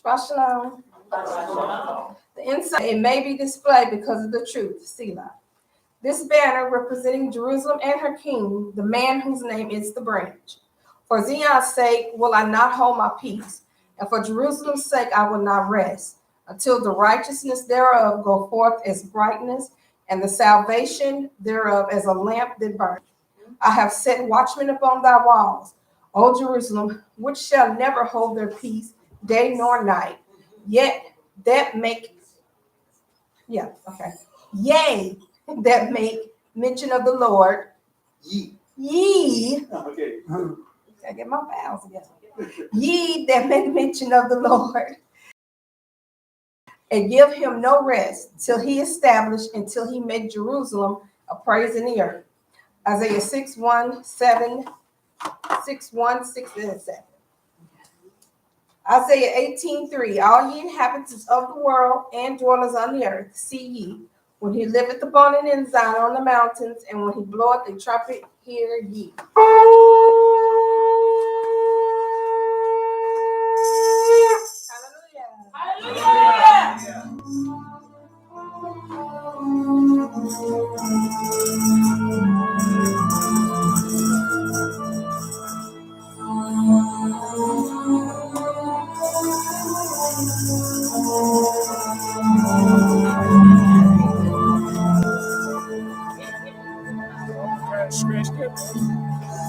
Shalom. The inside, it may be displayed because of the truth. Selah. This banner representing Jerusalem and her king, the man whose name is the branch. For Zion's sake will I not hold my peace, and for Jerusalem's sake I will not rest, until the righteousness thereof go forth as brightness, and the salvation thereof as a lamp that burns. I have set watchmen upon thy walls, O Jerusalem, which shall never hold their peace day nor night. Yet that make, yea, that make mention of the Lord. Ye. Okay. I get my vowels together. Ye that make mention of the Lord, and give him no rest till he establish, until he make Jerusalem a praise in the earth. Isaiah 6:1, 7, 6:1, 6, and 7. Isaiah 18:3. All ye inhabitants of the world and dwellers on the earth, see ye, when he liveth upon an ensign on the mountains, and when he bloweth a trumpet, hear ye. Hallelujah. Hallelujah.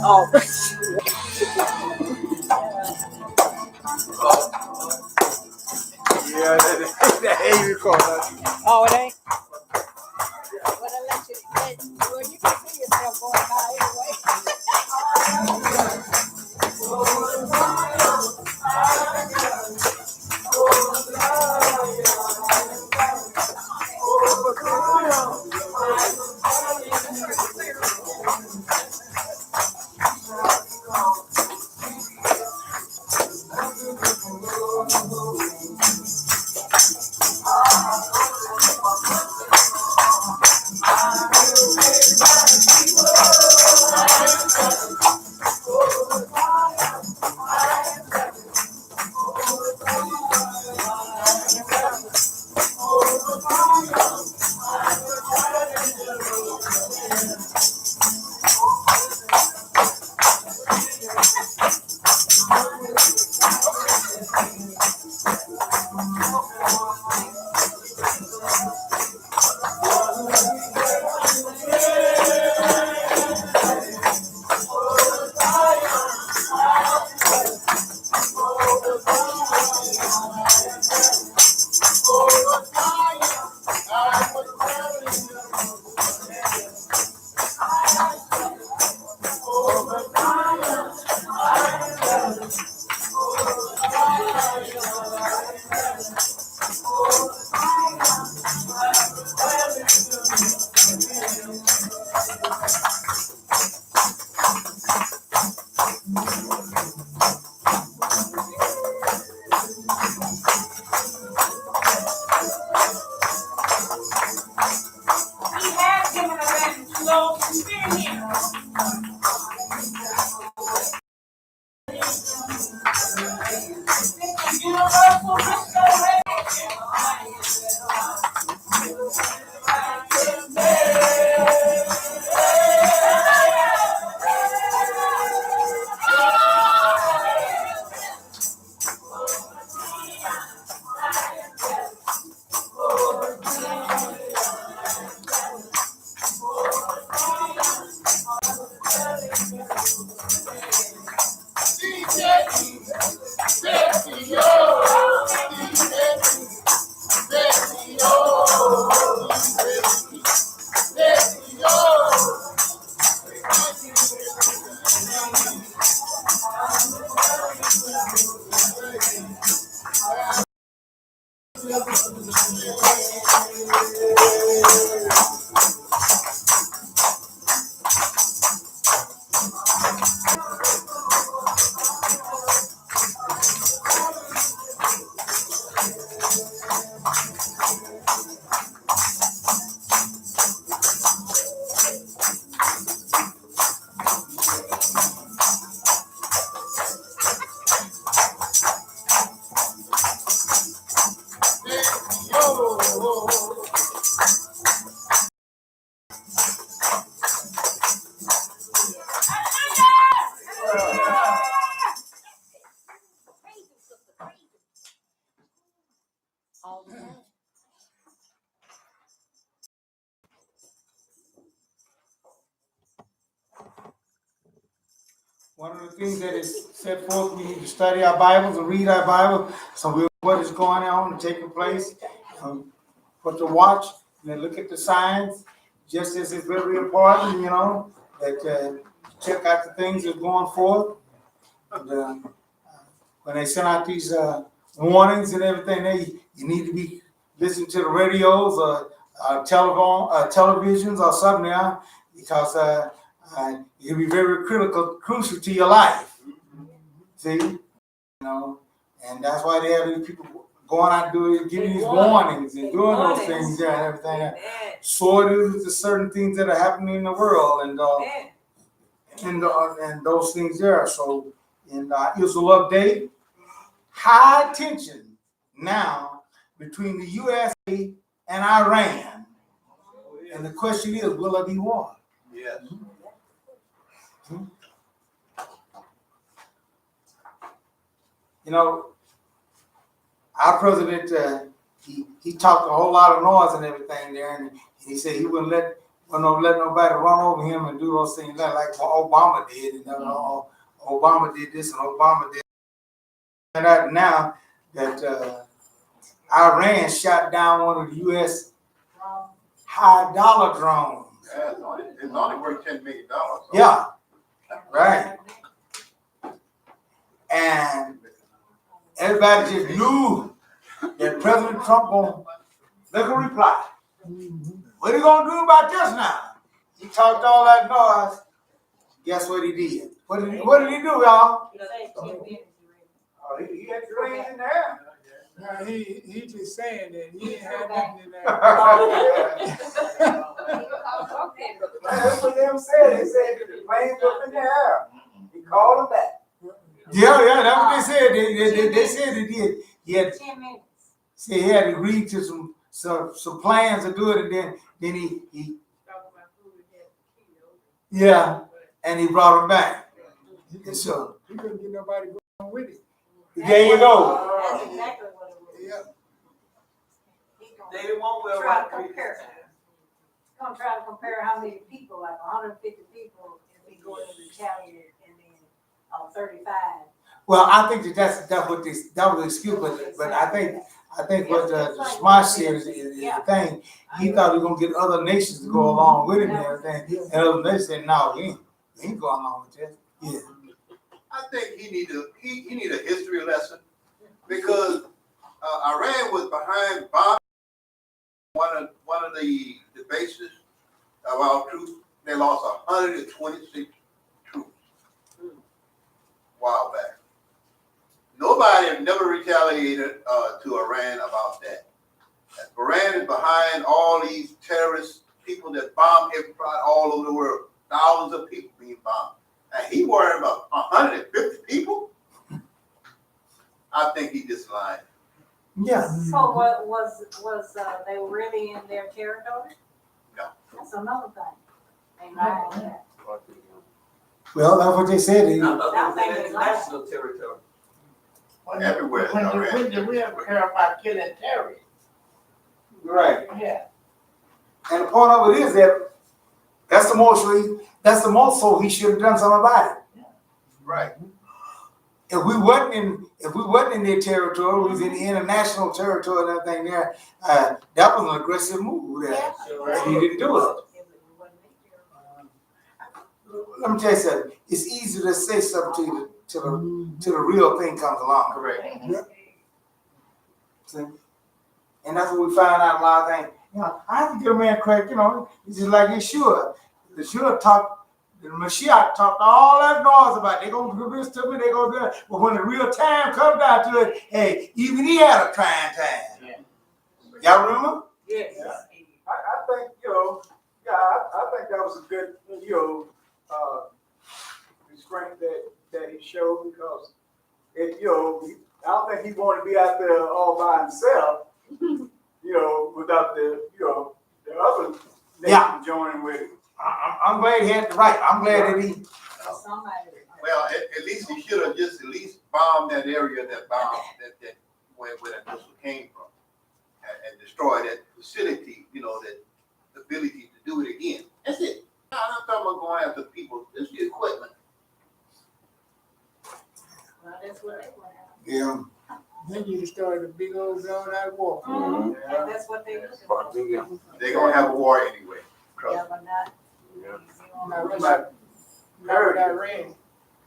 Oh. Yeah, that ain't recorded. Oh, it ain't? Well, you can see yourself going by anyway. things that is set forth, we need to study our Bibles and read our Bible, so we know what is going on and taking place, what to watch, and then look at the signs. Just as it's very important, that check out the things that's going forth. And, when they send out these warnings and everything, you need to be listening to the radios or televisions or something now, because it can be very crucial to your life. See, and that's why they have these people going out giving these warnings and doing those things there and everything. So it is to certain things that are happening in the world and those things there. So in Israel update, high tension now between the USA and Iran. And the question is, will there be war? Yes. Our president, he talked a whole lot of noise and everything there, and he said he wouldn't let nobody run over him and do those things like Obama did, and Obama did this and Obama did. And that now that Iran shot down one of the U.S. high dollar drones. Yeah, it's only worth $10 million. So. Yeah, right. And everybody just knew that President Trump gonna make a reply. What are you gonna do about this now? He talked all that noise. Guess what he did? What did he do, y'all? Oh, he had planes in there. No, he just saying that he ain't had nothing in there. That's what them said. They said that the planes up in the air. He called them back. Yeah, that's what they said. They said he did. He had 10 minutes. See, he had agreed to some plans to do it, and then he and he brought him back. And so he couldn't get nobody going with it. There you go. That's exactly what it was. Yeah. They won't try to compare. Gonna try to compare how many people, like 150 people, if we go into retaliate, and then 35. Well, I think that was the excuse, but I think what the Smart series is the thing. He thought we were gonna get other nations to go along with it and everything, and other nations said, "No, we ain't going along with that." Yeah. I think he need a history lesson, because Iran was behind bombing one of the bases of our troops. They lost 126 troops a while back. Nobody never retaliated to Iran about that. Iran is behind all these terrorist people that bomb everybody all over the world. Thousands of people being bombed. And he worried about 150 people? I think he just lied. Yeah. So what was they were really in their territory? No. That's another thing. They lied on that. Well, that's what they said. I thought they was international territory. Everywhere. When did we ever care about killing terrorists? Right. Yeah. And the point of it is that that's the most so he should have done something about it. Right. If we wasn't in their territory, we was in the international territory and everything there, that was an aggressive move there. Yeah. He didn't do it. Let me tell you something. It's easy to say something till the real thing comes along. Correct. See? And that's what we find out a lot of things. I have to give a man credit, it's just like Yeshua. Yeshua talked, the Mashiach talked all that noise about they're going to do this to me, they're going to do that. But when the real time comes down to it, hey, even he had a trying time. Yeah. Y'all remember? Yes. Yeah. I think, I think that was a good, restraint that he showed, because I don't think he wanted to be out there all by himself, without the other nation joining with it. I'm glad he had the right. I'm glad that he. Somebody. Well, at least he should have just at least bombed that area that where that missile came from, and destroy that facility. That ability to do it again. That's it. I'm not talking about going after people. It's the equipment. That's what they want. Yeah. Then you started a big old blown out war. And that's what they looking for. They're gonna have a war anyway. Yeah, but not. Not with Like, not with Iran.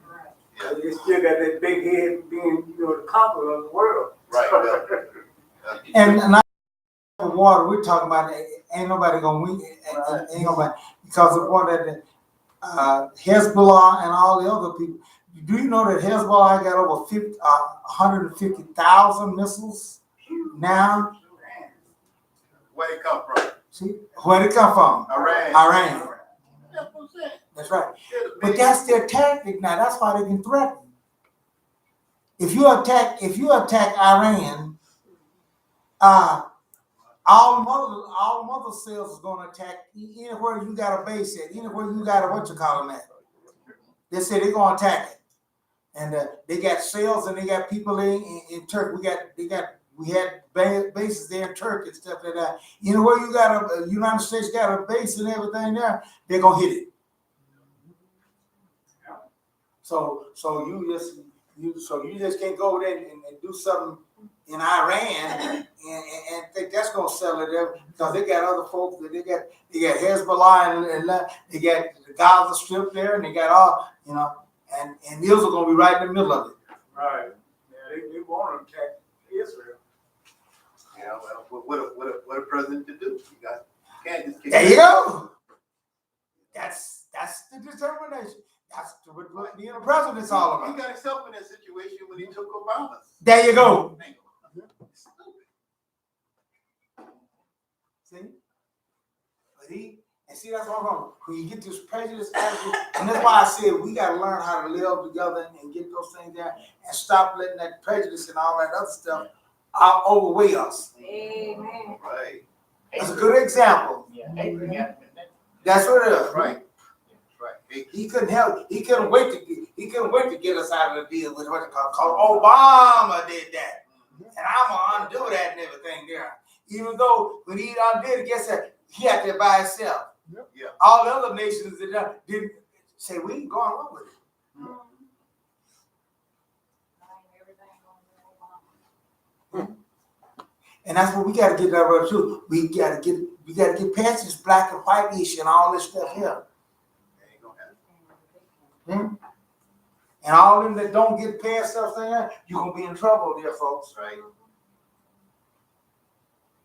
Right. They still got that big head being, you know, the conqueror of the world. Right, well, And the water we're talking about, ain't nobody gonna win. Ain't nobody, because of what that Hezbollah and all the other people. Do you know that Hezbollah got over 150,000 missiles now? where it come from? See, where'd it come from? Iran. Iran. That's what I'm saying. That's right. They're the But big- that's their tactic now. That's why they can threaten. If you attack Iran, all mother cells is gonna attack anywhere you got a base at, anywhere you got a what you call them at. They say they're gonna attack it, and they got cells and they got people in Turkey. We had bases there in Turkey and stuff like that. Anywhere you got a United States got a base and everything there, they're gonna hit it. So you just can't go there and do something in Iran and think that's gonna sell it there, because they got other folks that they got Hezbollah and they got the Gaza Strip there, and they got all, and Israel gonna be right in the middle of it. Right. Yeah, they want to attack Israel. Yeah, well, what a president to do? You can't just kick There you go. That's the determination. That's what being a president's all He about. got himself in that situation when he took Obama's. There you go. See? And see, that's what I'm wrong. When you get this prejudice attitude, and that's why I said we got to learn how to live together and get those things down and stop letting that prejudice and all that other stuff overweigh us. Amen. Right, That's a good example. That's what it is. right. Hey, He couldn't wait to get us out of the deal with what they call Obama did that. And I'm gonna undo that and everything there. Even though when he undid it, guess that he had to by himself. Yeah. All the other nations didn't say we ain't going along with it. And that's what we gotta get that right too. We gotta get past this black and white issue and all this stuff here. ain't gonna happen. And all them that don't get past stuff there, you're gonna be in trouble there, folks. Right.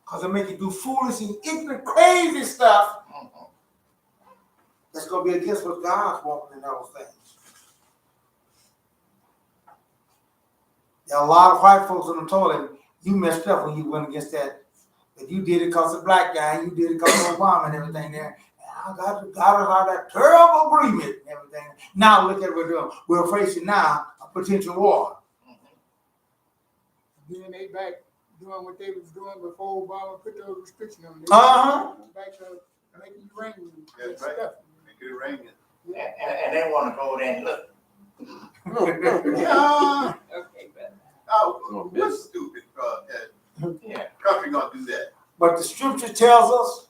Because they make you do foolish and ignorant, crazy stuff that's going to be against what God's wanting in those things. There are a lot of white folks on the toilet. You messed up when you went against that. But you did it because of black guy, and you did it because of Obama and everything there. And God us out of that terrible agreement and everything. Now look at what we're doing. We're facing now a potential war. Then they back doing what they was doing before Obama put those restrictions on them. Uh-huh. Back to making uranium and That's right. stuff. Make it rain. And they wanna go there and look. Yeah. Okay, but. Oh, what stupid Yeah. country gonna do that? But the scripture tells us,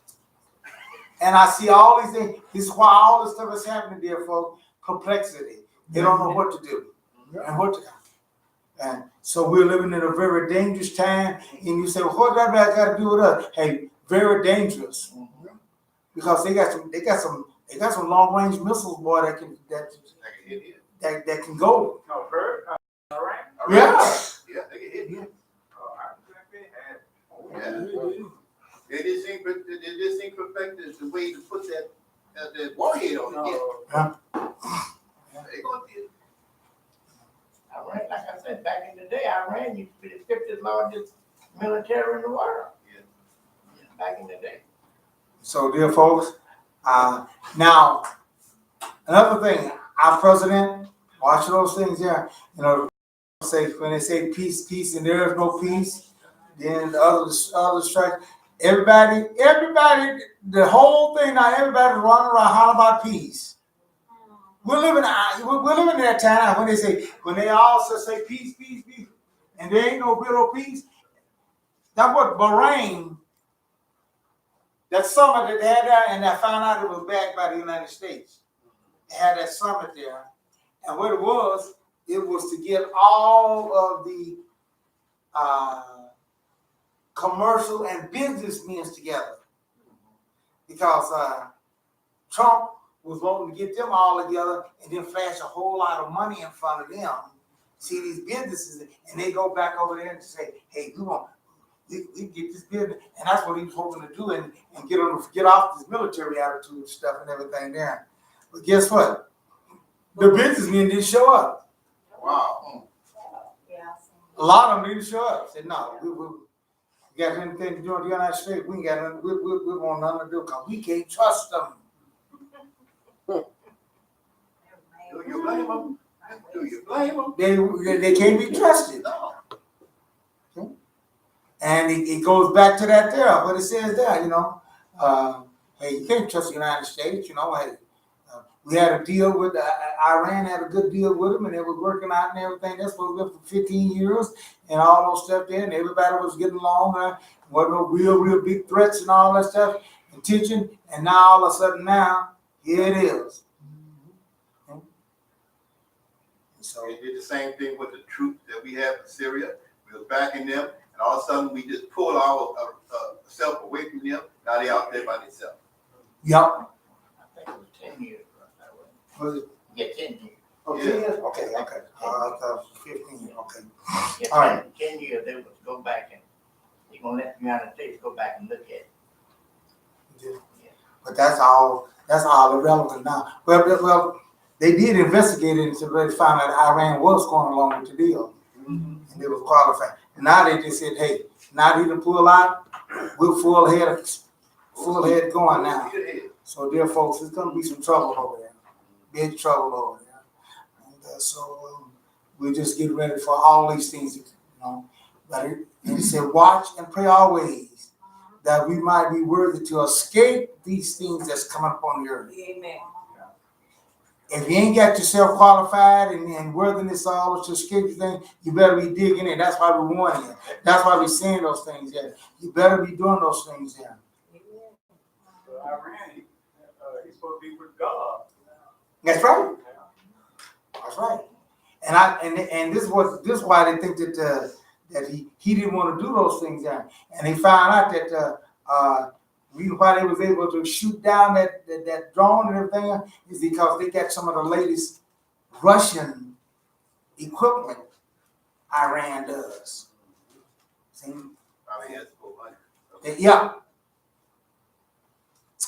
and I see all these things, this is why all this stuff is happening, dear folks, perplexity. They don't know what to do and what to do. And so we're living in a very dangerous time, and you say, well, what that got to do with us? Hey, very dangerous. Because they got some long range missiles, boy, that can go. No, bird. Iran. Yeah. Yeah, they get hit. Oh, I think they had. Yeah. It just ain't perfected the way to put that warhead on it. No. They gonna do it. Iran, like I said, back in the day, Iran used to be the 50th largest military in the world. Yeah. Back in the day. So, dear folks, now, another thing, our president, watch those things there, when they say peace, peace, and there is no peace, then the other strike, everybody, the whole thing now, everybody's running around hollering about peace. We're living in that time when they also say peace, peace, peace, and there ain't no real peace. That's what Bahrain, that summit that they had there, and I found out it was backed by the United States. They had that summit there, and what it was it was to get all of the commercial and businessmen together, because Trump was wanting to get them all together and then flash a whole lot of money in front of them. See these businesses, and they go back over there and say, "Hey, we can get this business," and that's what he was hoping to do, and get off this military attitude and stuff and everything there. But guess what? The businessmen didn't show up. Wow. Yeah. A lot of them didn't show up. Said, "No, we got anything to do in the United States. We ain't got nothing. We want nothing to do because we can't trust them." Do you blame them? Do you blame them? They can't be trusted. No. And it goes back to that there, what it says there, hey, you can't trust the United States, hey. We had a deal with, Iran had a good deal with them, and they were working out and everything. That's what we did for 15 years, and all those stuff there, and everybody was getting along. Wasn't no real big threats and all that stuff, and tension, and now all of a sudden here it is. So we did the same thing with the troops that we have in Syria. We were backing them, and all of a sudden we just pulled ourselves away from them. Now they're out there by themselves. Yep. I think it was 10 years. Was it? Yeah, 10 years. Oh, 10 years? Okay. I thought it was 15, okay. Yeah, All right. 10 years, they would go back and, they're gonna let the United States go back and look at it. But that's all irrelevant now. Well, they did investigate it until they found out Iran was going along with the deal. And they were qualified. And now they just said, hey, now they done pull out, we're full head going now. So dear folks, there's gonna be some trouble over there. Big trouble over there. And so we're just getting ready for all these things, But it said, watch and pray always, that we might be worthy to escape these things that's coming upon the earth. Amen. If you ain't got yourself qualified and worthiness all to escape the thing, you better be digging in. That's why we're warning you. That's why we're saying those things there. You better be doing those things there. So Iran, he's supposed to be with God. That's right. That's right. And this is why they think that he didn't want to do those things there. And they found out that reason why they was able to shoot down that drone and everything is because they got some of the latest Russian equipment Iran does. See? Yeah.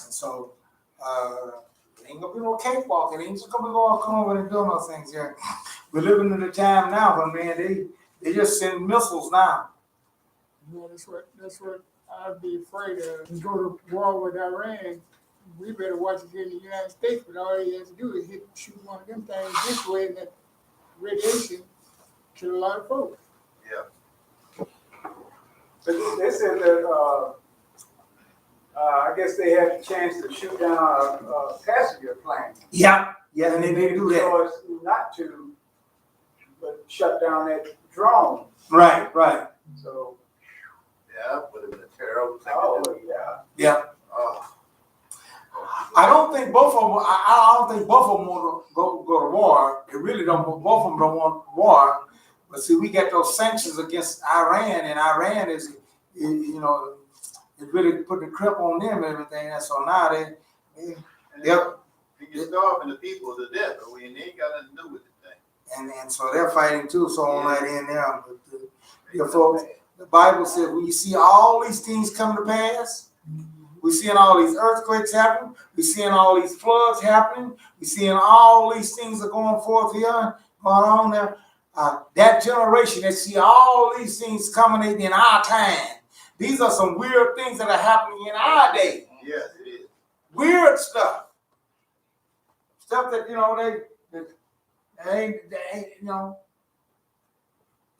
And so it ain't gonna be no cakewalk. It ain't just gonna be come over and doing those things here. We're living in a time now when they just send missiles now. Yeah, that's what I'd be afraid of. To go to war with Iran, we better watch it here in the United States, but all he has to do is shoot one of them things this way, and that radiation kill a lot of folks. Yeah. But they said that I guess they had the chance to shoot down a passenger plane. Yeah, and they do that. So it's not to, but shut down that drone. Right. So. Yeah, would have been a terrible thing. Oh, to do. Yeah. Oh. I don't think both of them. I don't think both of them want to go to war. They really don't. Both of them don't want war. But see, we got those sanctions against Iran, and Iran is, it really put the grip on them and everything. And so now they You're starving the people to death, but we ain't got nothing to do with the thing. and so they're fighting too. So on that end there, but folks, the Bible said, when you see all these things come to pass, we're seeing all these earthquakes happen. We're seeing all these floods happening. We're seeing all these things that are going forth here, going on there. That generation that see all these things coming in our time. These are some weird things that are happening in our day. Yes, it is. Weird stuff. Stuff that, they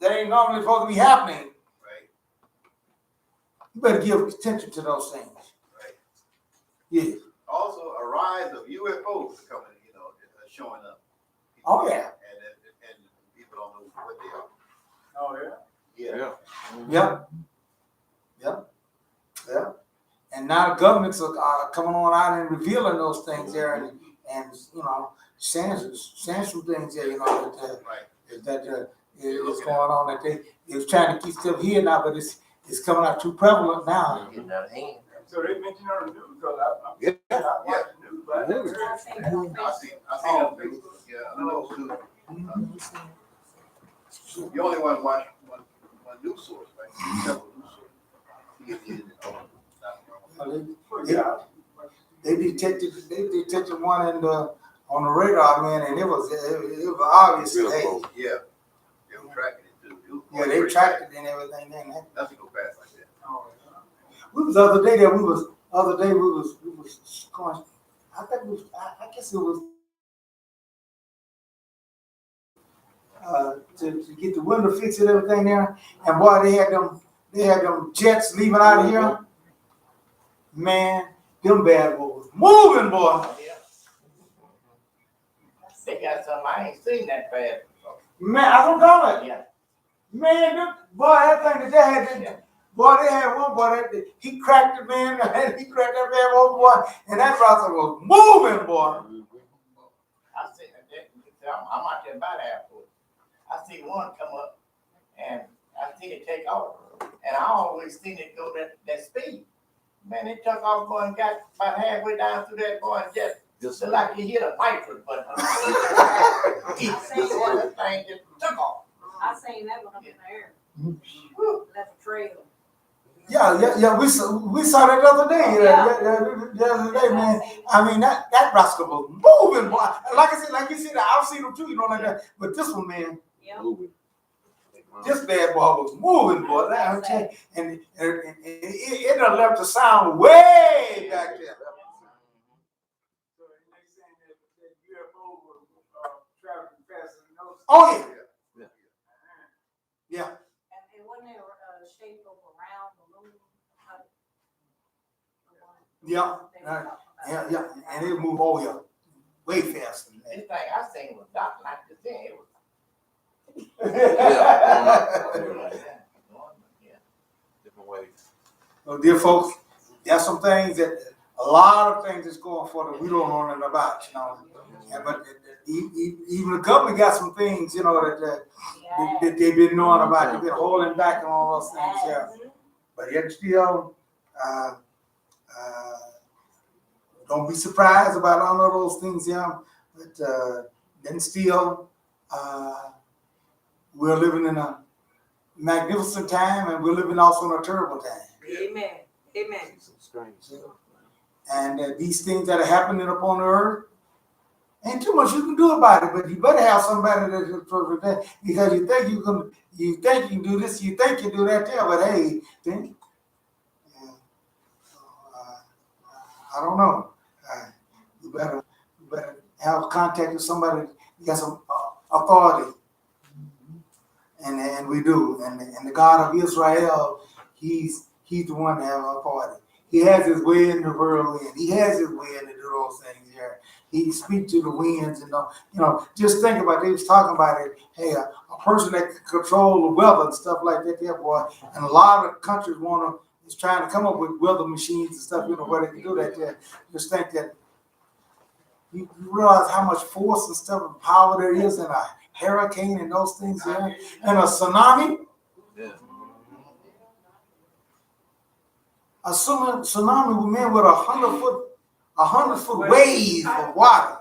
ain't normally supposed to be happening. Right. You better give attention to those things. Right. Yeah. Also, a rise of UFOs coming, showing up. Oh, yeah. And people don't know what they are. Oh, yeah. Yeah. Yep. And now the governments are coming on out and revealing those things there and saying some things there, Right. is that it's going on that they was trying to keep stuff here now, but it's coming out too prevalent now. Getting out of hand. So they mentioned on the news, because I Yeah. watch the news, but I never heard I of seen it on I Facebook. see on Facebook, yeah, I know too. You only want one news source, right? Several news sources. They detected one on the radar, man, and it was obvious. Real Hey, close, yeah. They were tracking it too. It was yeah, they tracked it and everything. Then Nothing go fast like that. we was the other day we was going. I think it was. I guess it was to get the window fixed and everything there. And boy, they had them jets leaving out of here. Man, them bad boys moving, boy. Yeah. They got something, I ain't seen that fast before. Man, I don't know it. Yeah. Man, that thing that they had, boy, they had one boy he cracked it, man, and he cracked that bad old boy, and that brother was moving, boy. I seen it, I'm out there by the airport. I see one come up and I see it take off. And I always seen it go that speed. Man, it took off boy and got about halfway down through that boy and just like you hit a nitrous button. That thing just took off. I seen that one up in the air. That's a trail. Yeah. We saw that the other day. The other day, man. I mean, that rascal was moving, boy. Like you said, I've seen them too, like that. But this one, man, Yeah. this bad boy was moving, boy. And it done left the sound way back there. So they saying that UFO was traveling faster than those. Oh yeah. Yeah. And wasn't there a shape of a round balloon? Yeah. Yeah. And it moved over here way faster than This thing I seen was not like this thing. It was Different ways. Well, dear folks, there's some things a lot of things that's going for that we don't know nothing about, but even the government got some things, that they've been knowing about. They've been holding back on all those things, yeah. But yet still, don't be surprised about all of those things, yeah. But then still, we're living in a magnificent time, and we're living also in a terrible time. Amen. Amen. Some strange stuff. And these things that are happening upon the earth, ain't too much you can do about it. But you better have somebody that because you think you can do this, you think you do that there. But hey, I don't know. You better have contact with somebody that got some authority, and we do. And the God of Israel, He's the one that has authority. He has his way in the whirlwind. He has his way in to do those things here. He speaks to the winds and just think about it. They was talking about it. Hey, a person that can control the weather and stuff like that, there, boy. And a lot of countries is trying to come up with weather machines and stuff, where they can do that there. Just think that you realize how much force and stuff and power there is in a hurricane and those things there, and a tsunami. Yeah. A tsunami with men with 100-foot wave of water.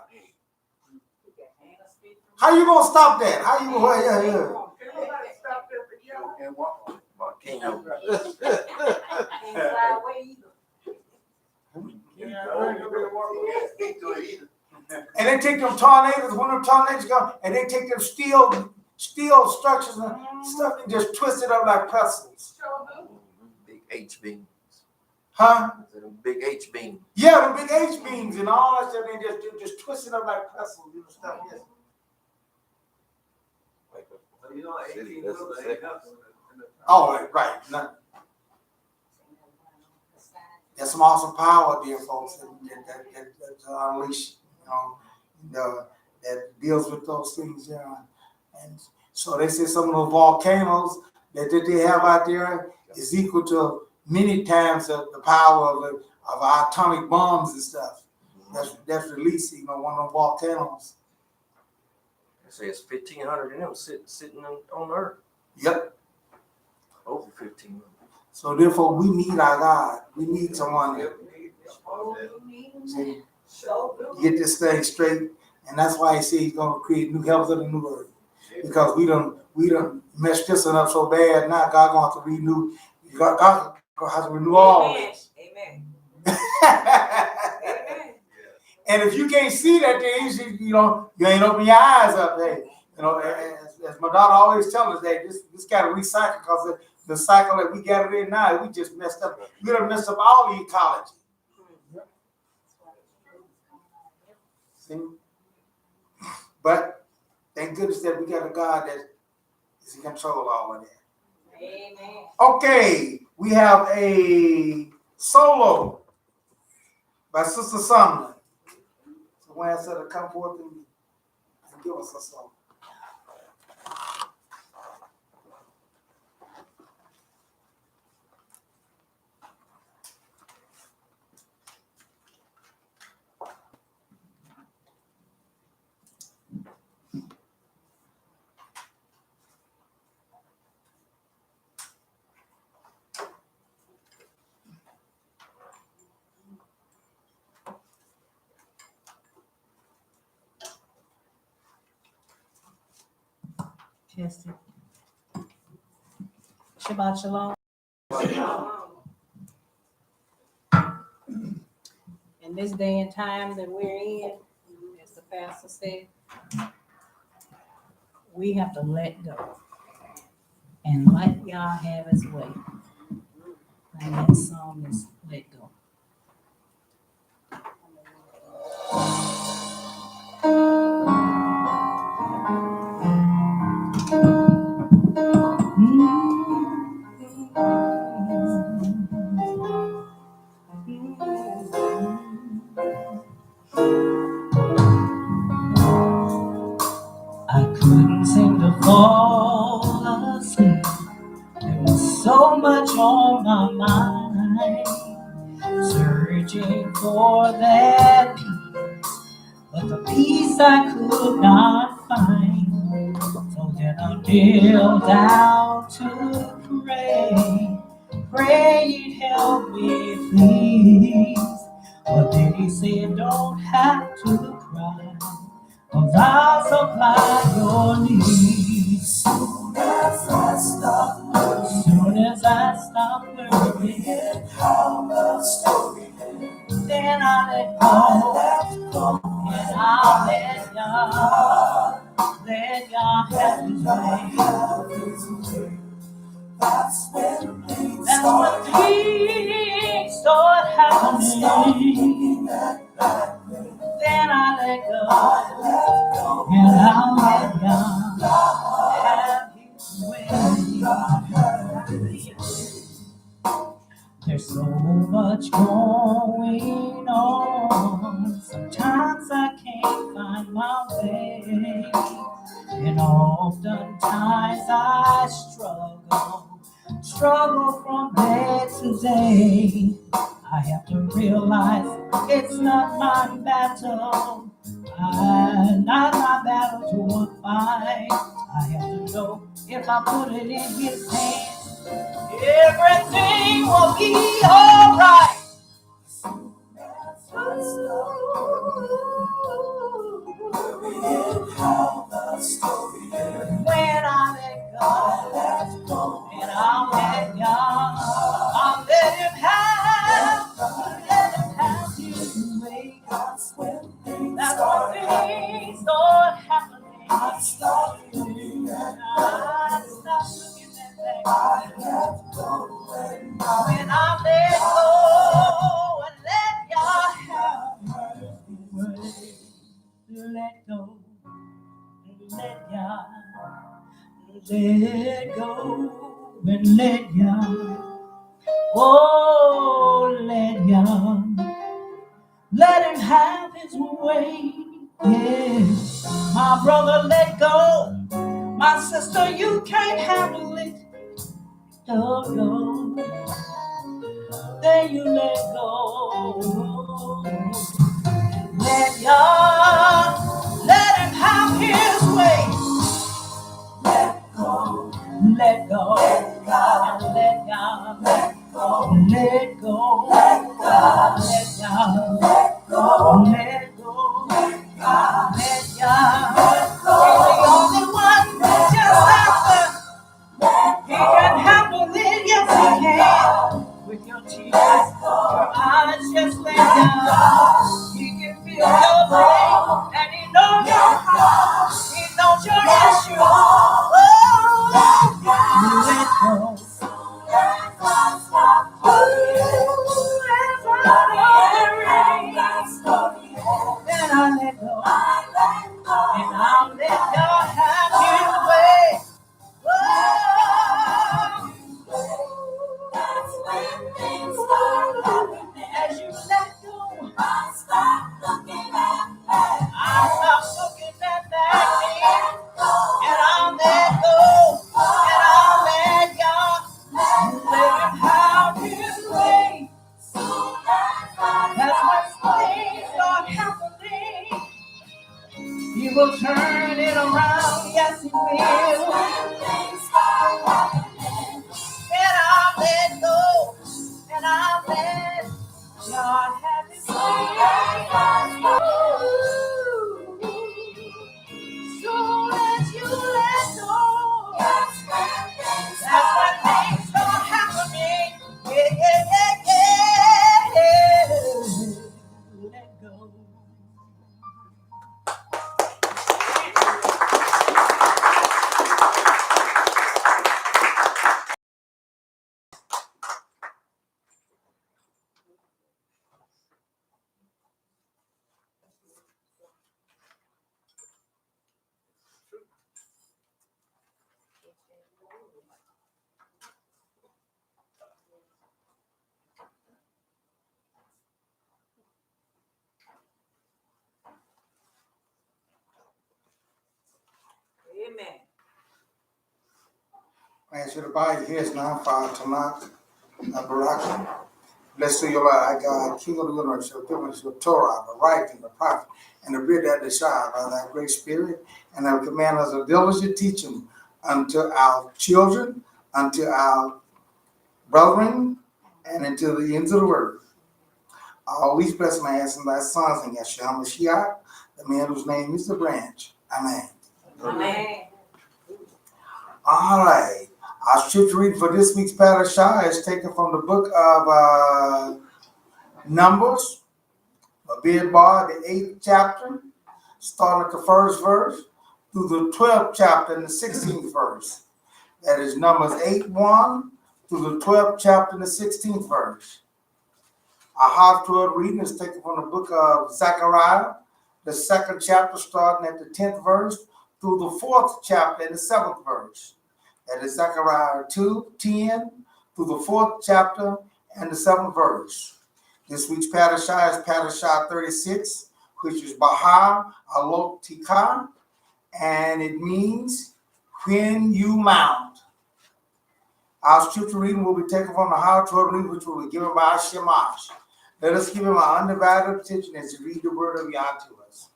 How you gonna stop that? How you gonna? Yeah. Can't nobody stop that but you. Can't walk on it. Can't fly away either. Can't do it either. And they take them tornadoes. When them tornadoes come, and they take them steel structures and stuff and just twist it up like pretzels. Big H-beams. Huh? Big H-beams. Yeah, the big H beams and all that stuff. They just twist it up like pretzels and stuff. Yes. Oh, right. No. There's some awesome power, dear folks, that unleash, that deals with those things, And so they say some of those volcanoes that they have out there is equal to many times the power of our atomic bombs and stuff. That's released, one of those volcanoes. says 1,500 of them sitting on earth. Yep. Over 1,500. So therefore, we need our God. We need someone to get this thing straight. And that's why he said he's going to create new heavens and a new earth. Because we done messed this one up so bad. Now God going to have to renew. God going to have to renew all this. Amen. And if you can't see that thing, you ain't open your eyes up. Hey, as my daughter always tells us, that this got to recycle, because the cycle that we got in now, we just messed up. We done messed up all the ecology. See? But thank goodness that we got a God that is in control of all of that. Amen. Okay, we have a solo by Sister Sumner. So when I said to come forth and give us a song. Testing. Shabbat shalom. In this day and time that we're in, as the pastor said, we have to let go and let y'all have his way. And that song is Let Go. I couldn't seem to fall asleep. There was so much on my mind, searching for that peace, but the peace I could not find. So then I knelt down to pray you'd help me, please. But then he said, don't have to cry, 'cause I'll supply your needs. Soon as I stop worrying how the story ends, then I let go, and I'll let God have his way. That's when things start happening. Then I let go, and I'll let God have his way. There's so much going on, sometimes I can't find my way, and oftentimes I struggle from day to day. I have to realize it's not my battle, not my battle to fight. I have to know if I put it in his hands, everything will be alright. When I let go, and I'll let God, I'll let him have his way. That's when things start happening. I stop looking at that. When I let go and let God have his way. Let go and let God. Let go and let God. Oh, let God. Let him have his way. Yeah. My brother, let go. My sister, you can't handle it. Oh, no. Then you let go. Let God, let him have his way. let go, and let God, let go, let go, let God, let God, let go, let go, let God, let God. He's the only one who just has to. He can handle it, yes he can. With your tears, your eyes just lay down. He can feel your pain, and he knows your heart. He knows your issues. Oh, let go. Then I let go, and I'll let God have his way. Whoa. That's when things start happening. As you let go, I stop looking at that. I stop looking at that. And I'll let go, and I'll let God let him have his way. That's when things start happening. He will turn it around, yes he will. And I'll let go, and I'll let God have his way. So as you let go, that's when things start happening. Yeah, yeah, yeah, yeah. Let go. Amen. As you abide here is now, Father, tonight, Baraka. Blessed be your Lord, God, King of the universe, your goodness, your Torah, the writing, the prophet, and the bread that they shine by thy great spirit, and thou command us a diligent teaching unto our children, unto our brethren, and unto the ends of the world. I always bless my ass and thy sons, and Yeshua Mashiach, the man whose name is the branch. Amen. Amen. All right. Our scripture reading for this week's Parashah is taken from the book of Numbers, Bar, the 8th chapter, starting at the first verse through the 12th chapter and the 16th verse. That is Numbers 8:1 through the 12th chapter and the 16th verse. Our Haftorah reading is taken from the book of Zechariah, the 2nd chapter, starting at the 10th verse through the 4th chapter and the 7th verse. That is Zechariah 2:10 through the 4th chapter and the 7th verse. This week's Parashah is Parashah 36, which is Bahar Alotika, and it means when you mount. Our scripture reading will be taken from the Haftorah reading, which will be given by Shemash. Let us give him our undivided attention as he read the word of Yah to us.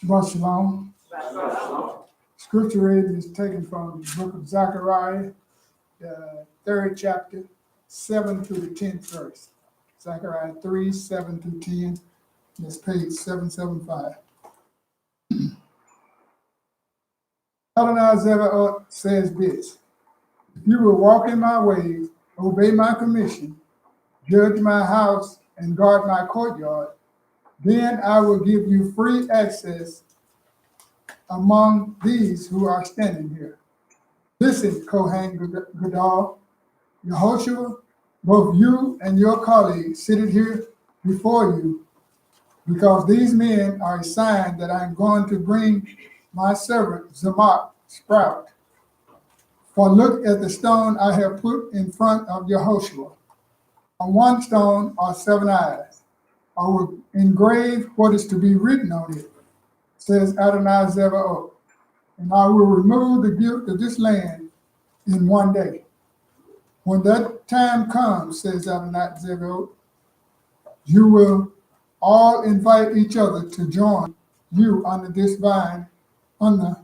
Shabbat Shalom. Scripture reading is taken from the book of Zechariah, the 3rd chapter, 7 through the 10th verse. Zechariah 3, 7 through 10. That's page 775. Adonai Zevaot says this: if you will walk in my ways, obey my commission, judge my house, and guard my courtyard, then I will give you free access among these who are standing here. Listen, Kohen Gadol, Yehoshua, both you and your colleagues seated here before you, because these men are a sign that I am going to bring my servant Zamach sprout. For look at the stone I have put in front of Yehoshua. On one stone are 7 eyes. I will engrave what is to be written on it, says Adonai Zevaot, and I will remove the guilt of this land in one day. When that time comes, says Adonai Zevaot, you will all invite each other to join you under this vine, under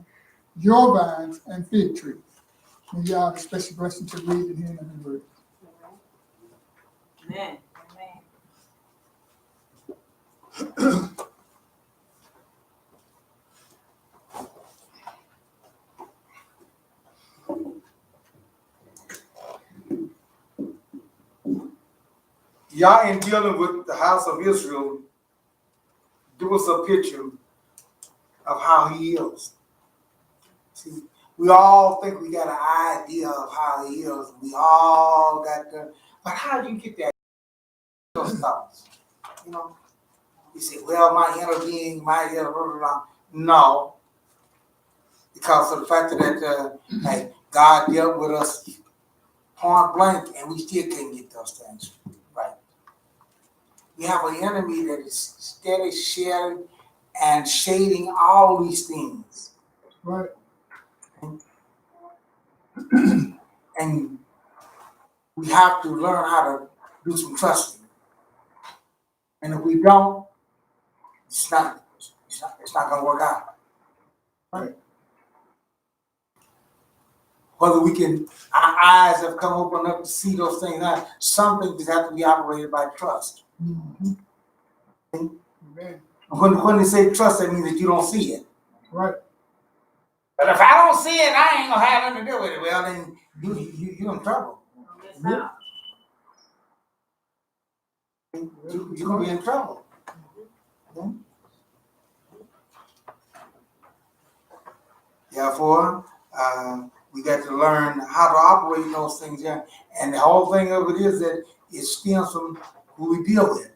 your vines and fig trees. May y'all have a special blessing to read and hear the word. Amen. Yah, in dealing with the house of Israel, give us a picture of how he is. See, we all think we got an idea of how he is. We all got the, but how do you get that? Those thoughts, you know. You say, well, my inner being, my inner, blah, blah, blah. No, because of the fact that hey, God dealt with us point blank, and we still can't get those things right. We have an enemy that is steady sharing and shading all these things. Right. And we have to learn how to do some trusting. And if we don't, it's not going to work out. Right. Whether we can, our eyes have come open up to see those things. Now, some things have to be operated by trust. Mm-hmm. Amen. When they say trust, that means that you don't see it. Right. But if I don't see it, I ain't gonna have nothing to do with it. Well, then you're in trouble. Yes, You're gonna be in trouble. Therefore, we got to learn how to operate those things here. And the whole thing of it is that it stems from who we deal with.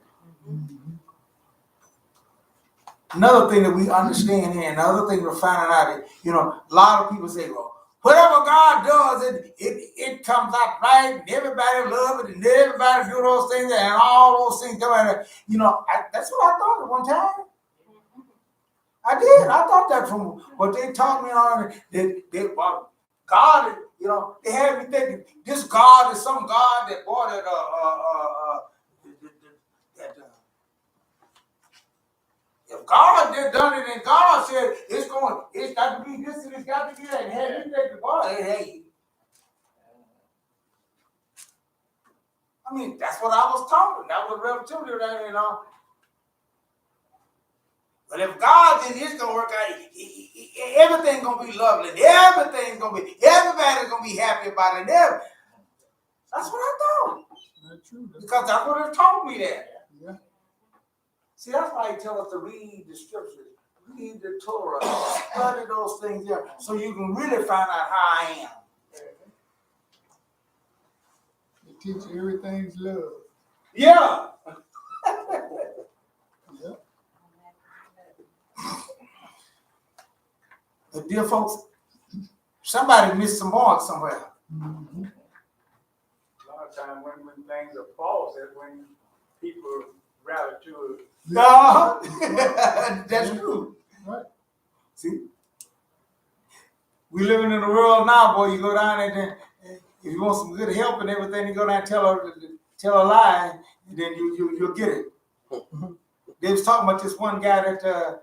Another thing that we understand here, another thing we're finding out that, you know, a lot of people say, well, whatever God does, it comes out right, and everybody loves it, and everybody do those things, and all those things come out. You know, that's what I thought at one time. I did. I thought that from what they taught me on that well, God, you know, they had me thinking this God is some God that bought it. If God did done it and God said it's got to be this and it's got to be that, and had me thinking, boy, hey. I mean, that's what I was taught. That was relatively, you know. But if God did, it's gonna work out. Everything's gonna be lovely. Everybody's gonna be happy about it. That's what I thought. That's true. Because that's what it taught me that. Yeah. See, that's why he tells us to read the scriptures, read the Torah, study those things there, so you can really find out how I am. It teaches you everything's love. Yeah. Yeah. But dear folks, somebody missed some mark somewhere. Mm-hmm. A lot of times when things are false, that's when people rally to it. No, that's true. Right. See, we living in a world now, boy. You go down there, and if you want some good help and everything, you go down and tell a lie, and then you'll get it. They was talking about this one guy that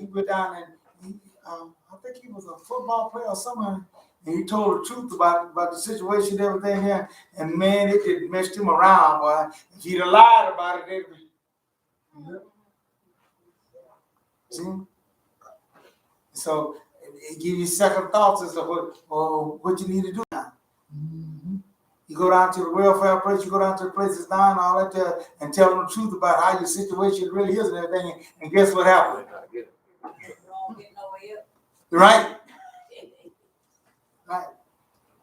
he went down and I think he was a football player or something, and he told the truth about the situation and everything here. And man, it just messed him around, boy. If he'd have lied about it, see? So it gives you second thoughts as to what you need to do now. Mm-hmm. You go down to the welfare place, you go down to the places down and all that there, and tell them the truth about how your situation really is and everything. And guess what happened? Right? Right.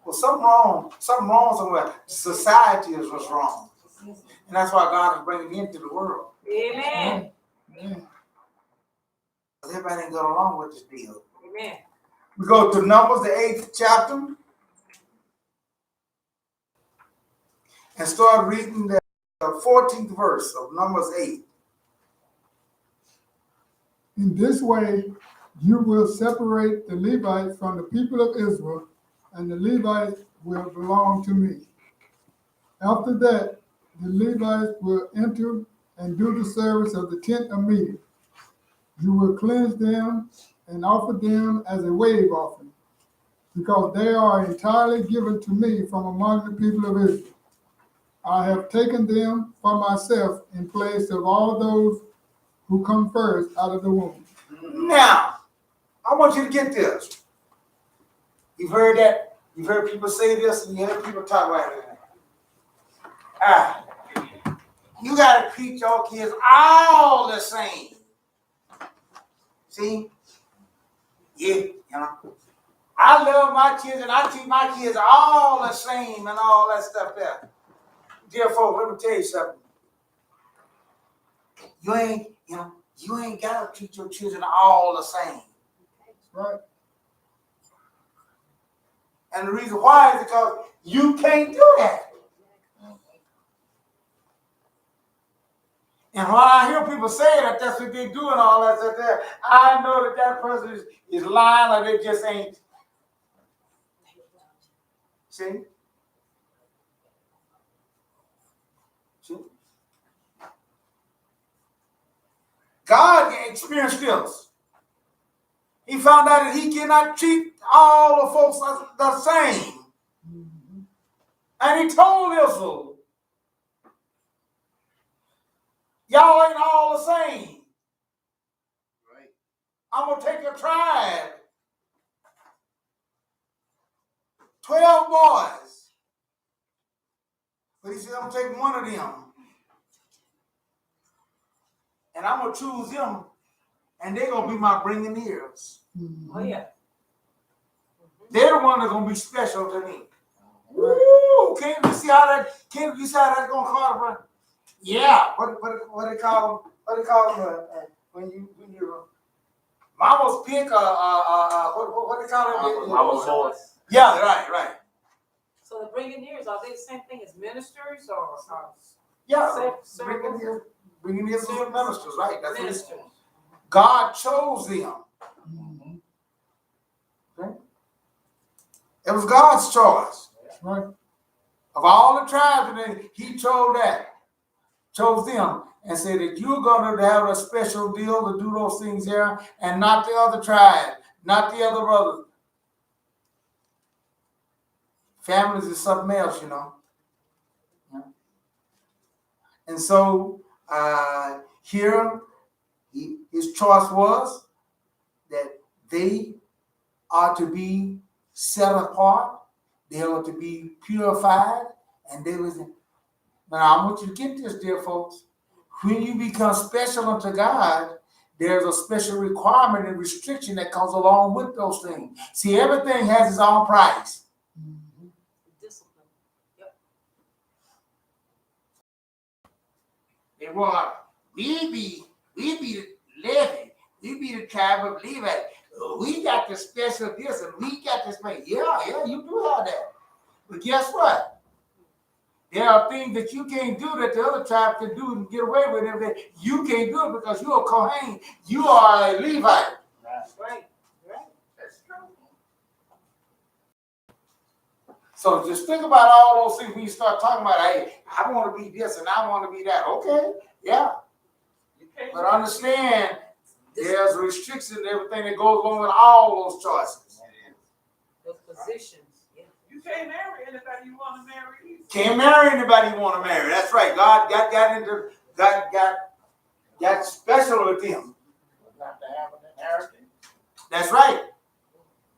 Well, something wrong somewhere. Society is what's wrong. And that's why God is bringing me into the world. Amen. Yeah. Everybody ain't going along with this deal. Amen. We go to Numbers, the 8th chapter, and start reading the 14th verse of Numbers 8. In this way, You will separate the Levites from the people of Israel, and the Levites will belong to me. After that, the Levites will enter and do the service of the tent of meeting. You will cleanse them and offer them as a wave offering, because they are entirely given to me from among the people of Israel. I have taken them for myself in place of all those who come first out of the womb. Now, I want you to get this. You've heard that. You've heard people say this, and you heard people talk about it. You got to treat your kids all the same. See? Yeah, you know. I love my kids, and I treat my kids all the same and all that stuff there. Dear folks, let me tell you something. You ain't got to treat your children all the same. Right? And the reason why is because you can't do that. And when I hear people say that that's what they do and all that stuff there, I know that that person is lying or they just ain't. See? See? God experienced this. He found out that he cannot treat all the folks the same. And he told Israel, y'all ain't all the same. Right. I'm going to take a tribe, 12 boys. But he said, I'm going to take one of them. And I'm going to choose them. And they're going to be my bringing ears. Oh, yeah. They're the one that's going to be special to me. Woo! Can't you see how that's going to call it? Yeah. What they call them when you mama's pick what they call it? Mama's voice. Yeah, right. So the bringing ears, are they the same thing as ministers or Yeah. Bringing ears as ministers, right? That's what it's. God chose them. Okay? It was God's choice. Right? Of all the tribes, and he chose them, and said that you're going to have a special deal to do those things here, and not the other tribe, not the other brothers. Families is something else, you know. And so here, his choice was that they are to be set apart, they are to be purified, and they was. Now I want you to get this, dear folks. When you become special unto God, there's a special requirement and restriction that comes along with those things. See, everything has its own price. discipline? Yep. They want we be the Levi, we be the tribe of Levi. We got the special this and we got this thing. Yeah, you do have that. But guess what? There are things that you can't do that the other tribe can do and get away with everything. You can't do it because you're a Kohen. You are a Levite. Right. That's true. So just think about all those things when you start talking about, hey, I want to be this and I want to be that. Okay, yeah. But understand, there's restrictions and everything that goes along with all those choices. Those positions. Yeah. You can't marry anybody you want to marry either. Can't marry anybody you want to marry. That's right. God got special with them. Not to have an inheritance, That's right.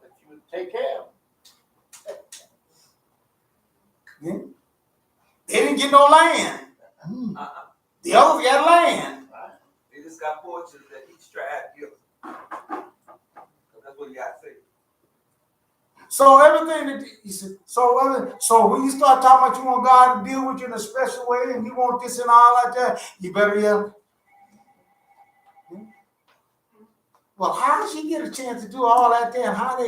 but you would take care of Yeah. They didn't get no land. The others got land. They just got portions that each tribe gives. That's what you got to say. So everything that you said, so when you start talking about you want God to deal with you in a special way and you want this and all like that, you better yell. Well, how does he get a chance to do all that there? And how did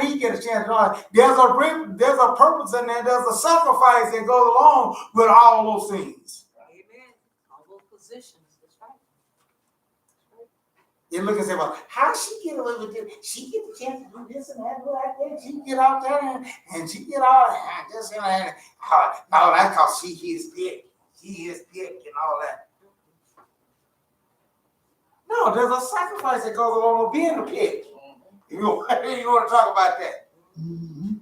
he get a chance to do all that? There's a purpose in there. There's a sacrifice that goes along with all those things. Amen. All those positions. That's right. They look and say, well, how she get away with this? She get the chance to do this and that, do like that. She get out there and she get all that. This and that. No, that's because she is big. She is big and all that. No, there's a sacrifice that goes along with being a pig. You want to talk about that? Mm-hmm.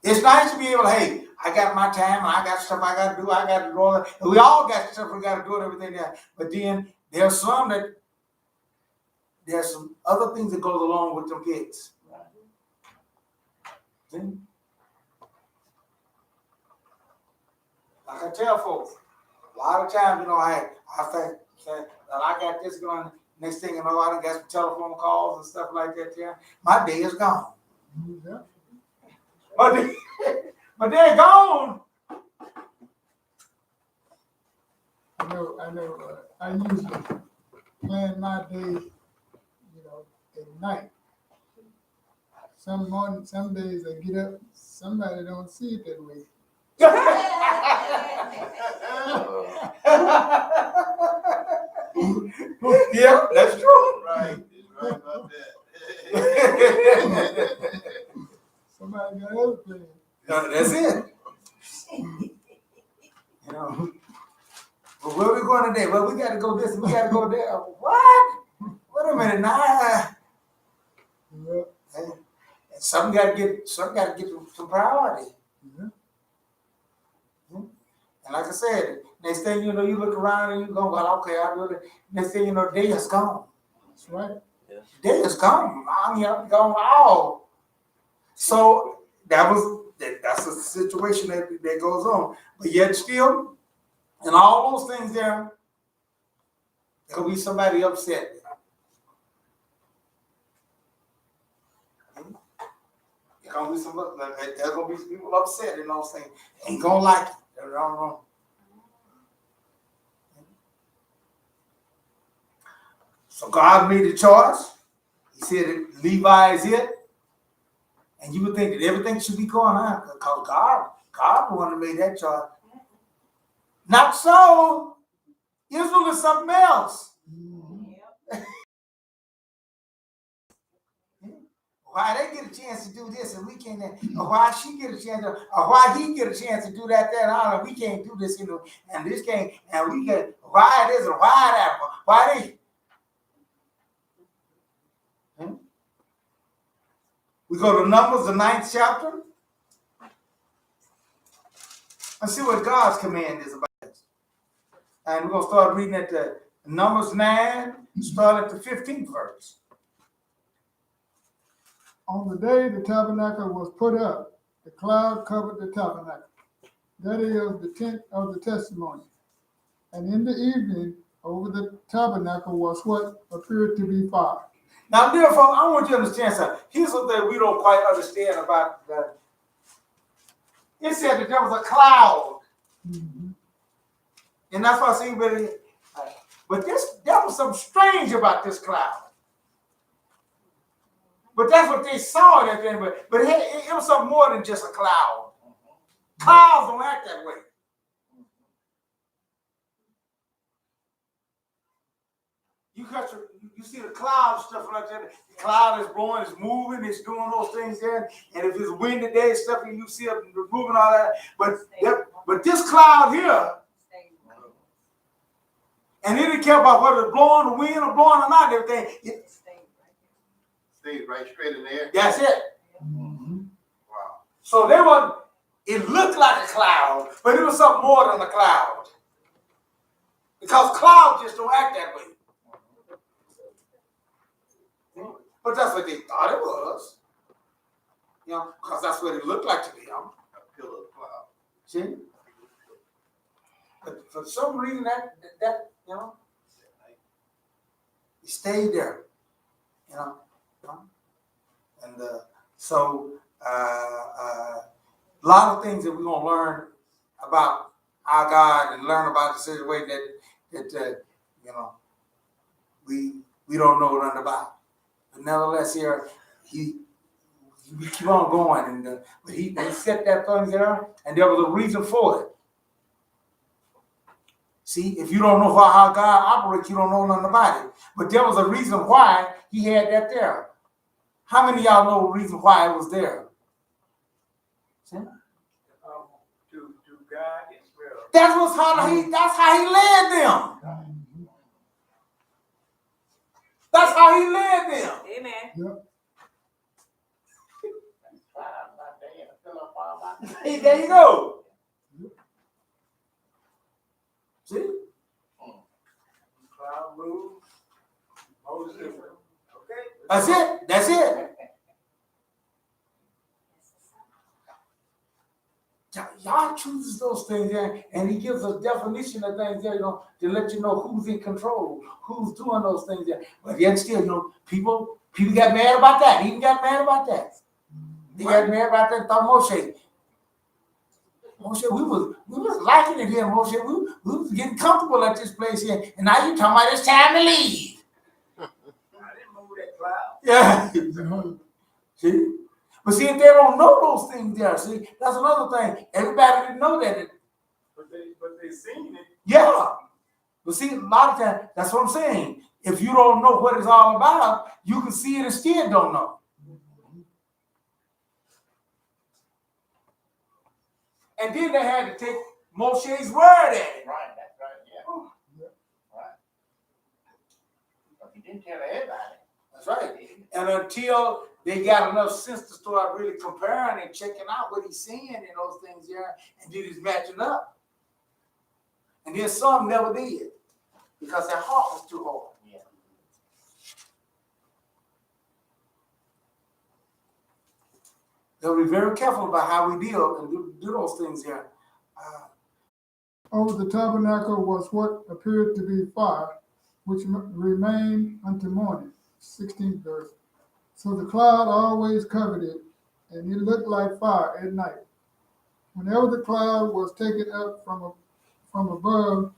It's nice to be able to, hey, I got my time and I got stuff I got to do. I got to do all that. We all got stuff we got to do and everything there. But then there's some other things that goes along with them pigs. See? Like I tell folks, a lot of times, I think that I got this going. Next thing you know, I done got some telephone calls and stuff like that there. My day is gone. Yeah. My day gone. I know. I usually plan my day, at night. Some days I get up, somebody don't see it that way. Yeah, that's true. Right, he's right about that. Somebody got other plans. That's it. Well, where we going today? Well, we got to go this and we got to go there. What? Wait a minute, now. Yeah. Some got to get some priority. Yeah. And like I said, next thing you know, you look around and you go, well, okay, I'll do it. Next thing you know, day is gone. That's right. Yes. Day is gone. I'm gone all. So that's a situation that goes on. But yet still, and all those things there'll be somebody upset. There's gonna be some people upset in those things. Ain't gonna like it. They're wrong. So God made a choice. He said that Levi is it. And you would think that everything should be going on because God the one that made that choice. Not so. Israel is something else. Why they get a chance to do this and we can't, or why she get a chance to, or why he get a chance to do that, and we can't do this, and this can't, and we get, why this or why that, why they. We go to Numbers, the 9th chapter. Let's see what God's command is about this. And we're going to start reading at the Numbers 9, start at the 15th verse. On the day the tabernacle was put up, the cloud covered the tabernacle. That is the tent of the testimony. And in the evening, over the tabernacle was what appeared to be fire. Now, therefore, I want you to understand something. Here's something we don't quite understand about that. It said that there was a cloud. Mm-hmm. And that's why I say, but there was something strange about this cloud. But that's what they saw at that thing. But it was something more than just a cloud. Clouds don't act that way. You see the cloud stuff like that. The cloud is blowing, it's moving, it's doing those things there. And if it's windy day stuff, and you see it moving all that. But this cloud here, and it didn't care about whether it's blowing, the wind, or blowing or not, everything. Stayed right straight in there. That's it. Mm-hmm. Wow. So it looked like a cloud, but it was something more than a cloud. Because clouds just don't act that way. But that's what they thought it was. Because that's what it looked like to them. A pillar of cloud. See? But for some reason that it stayed there. And so a lot of things that we're going to learn about our God and learn about the situation that we don't know nothing about. But nevertheless, here we keep on going, but he set that thing there, and there was a reason for it. See, if you don't know how God operates, you don't know nothing about it. But there was a reason why he had that there. How many of y'all know the reason why it was there? See? To guide Israel. That's how he led them. That's how he led them. Amen. Hey, there you go. See? Cloud move. Moses. Okay. That's it. That's it. Y'all chooses those things there, and he gives a definition of things there, to let you know who's in control, who's doing those things there. But yet still, people got mad about that. He got mad about that. They got mad about that. Thought Moshe, we was liking it here, Moshe. We was getting comfortable at this place here, and now you talking about it's time to leave. I didn't move that cloud. Yeah. See? But see, if they don't know those things there, see, that's another thing. Everybody didn't know that. But they seen it. Yeah. But see, a lot of times, that's what I'm saying. If you don't know what it's all about, you can see it and still don't know. And then they had to take Moshe's word at it. Right, that's right, yeah. Right. But he didn't tell everybody. That's right. And until they got enough sense to start really comparing and checking out what he's saying and those things there, and did his matching up. And then some never did, because their heart was too hard. Yeah. They'll be very careful about how we deal and do those things there. Over the tabernacle was what appeared to be fire, which remained unto morning. 16th verse. So the cloud always covered it, and it looked like fire at night. Whenever the cloud was taken up from above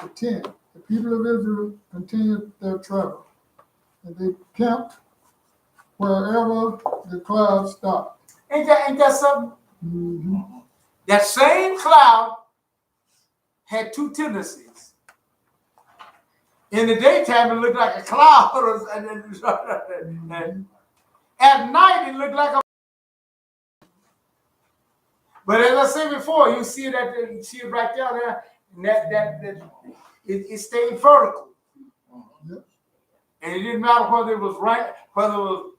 the tent, the people of Israel continued their travel, and they camped wherever the cloud stopped. Ain't that something? Mm-hmm. That same cloud had two tendencies. In the daytime, it looked like a cloud, and at night, it looked like a. But as I said before, you see it right there, and that it stayed vertical. Yep. And it didn't matter whether it was right, whether it was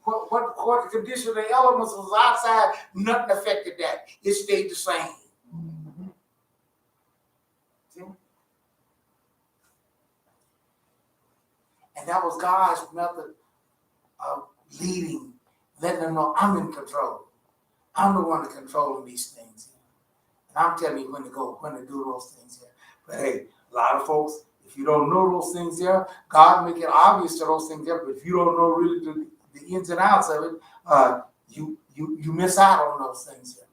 what the condition of the elements was outside, nothing affected that. It stayed the same. Mm-hmm. See? And that was God's method of leading, letting them know I'm in control. I'm the one controlling these things. And I'm telling you when to do those things here. But hey, a lot of folks, if you don't know those things there, God make it obvious to those things there. But if you don't know really the ins and outs of it, you miss out on those things here.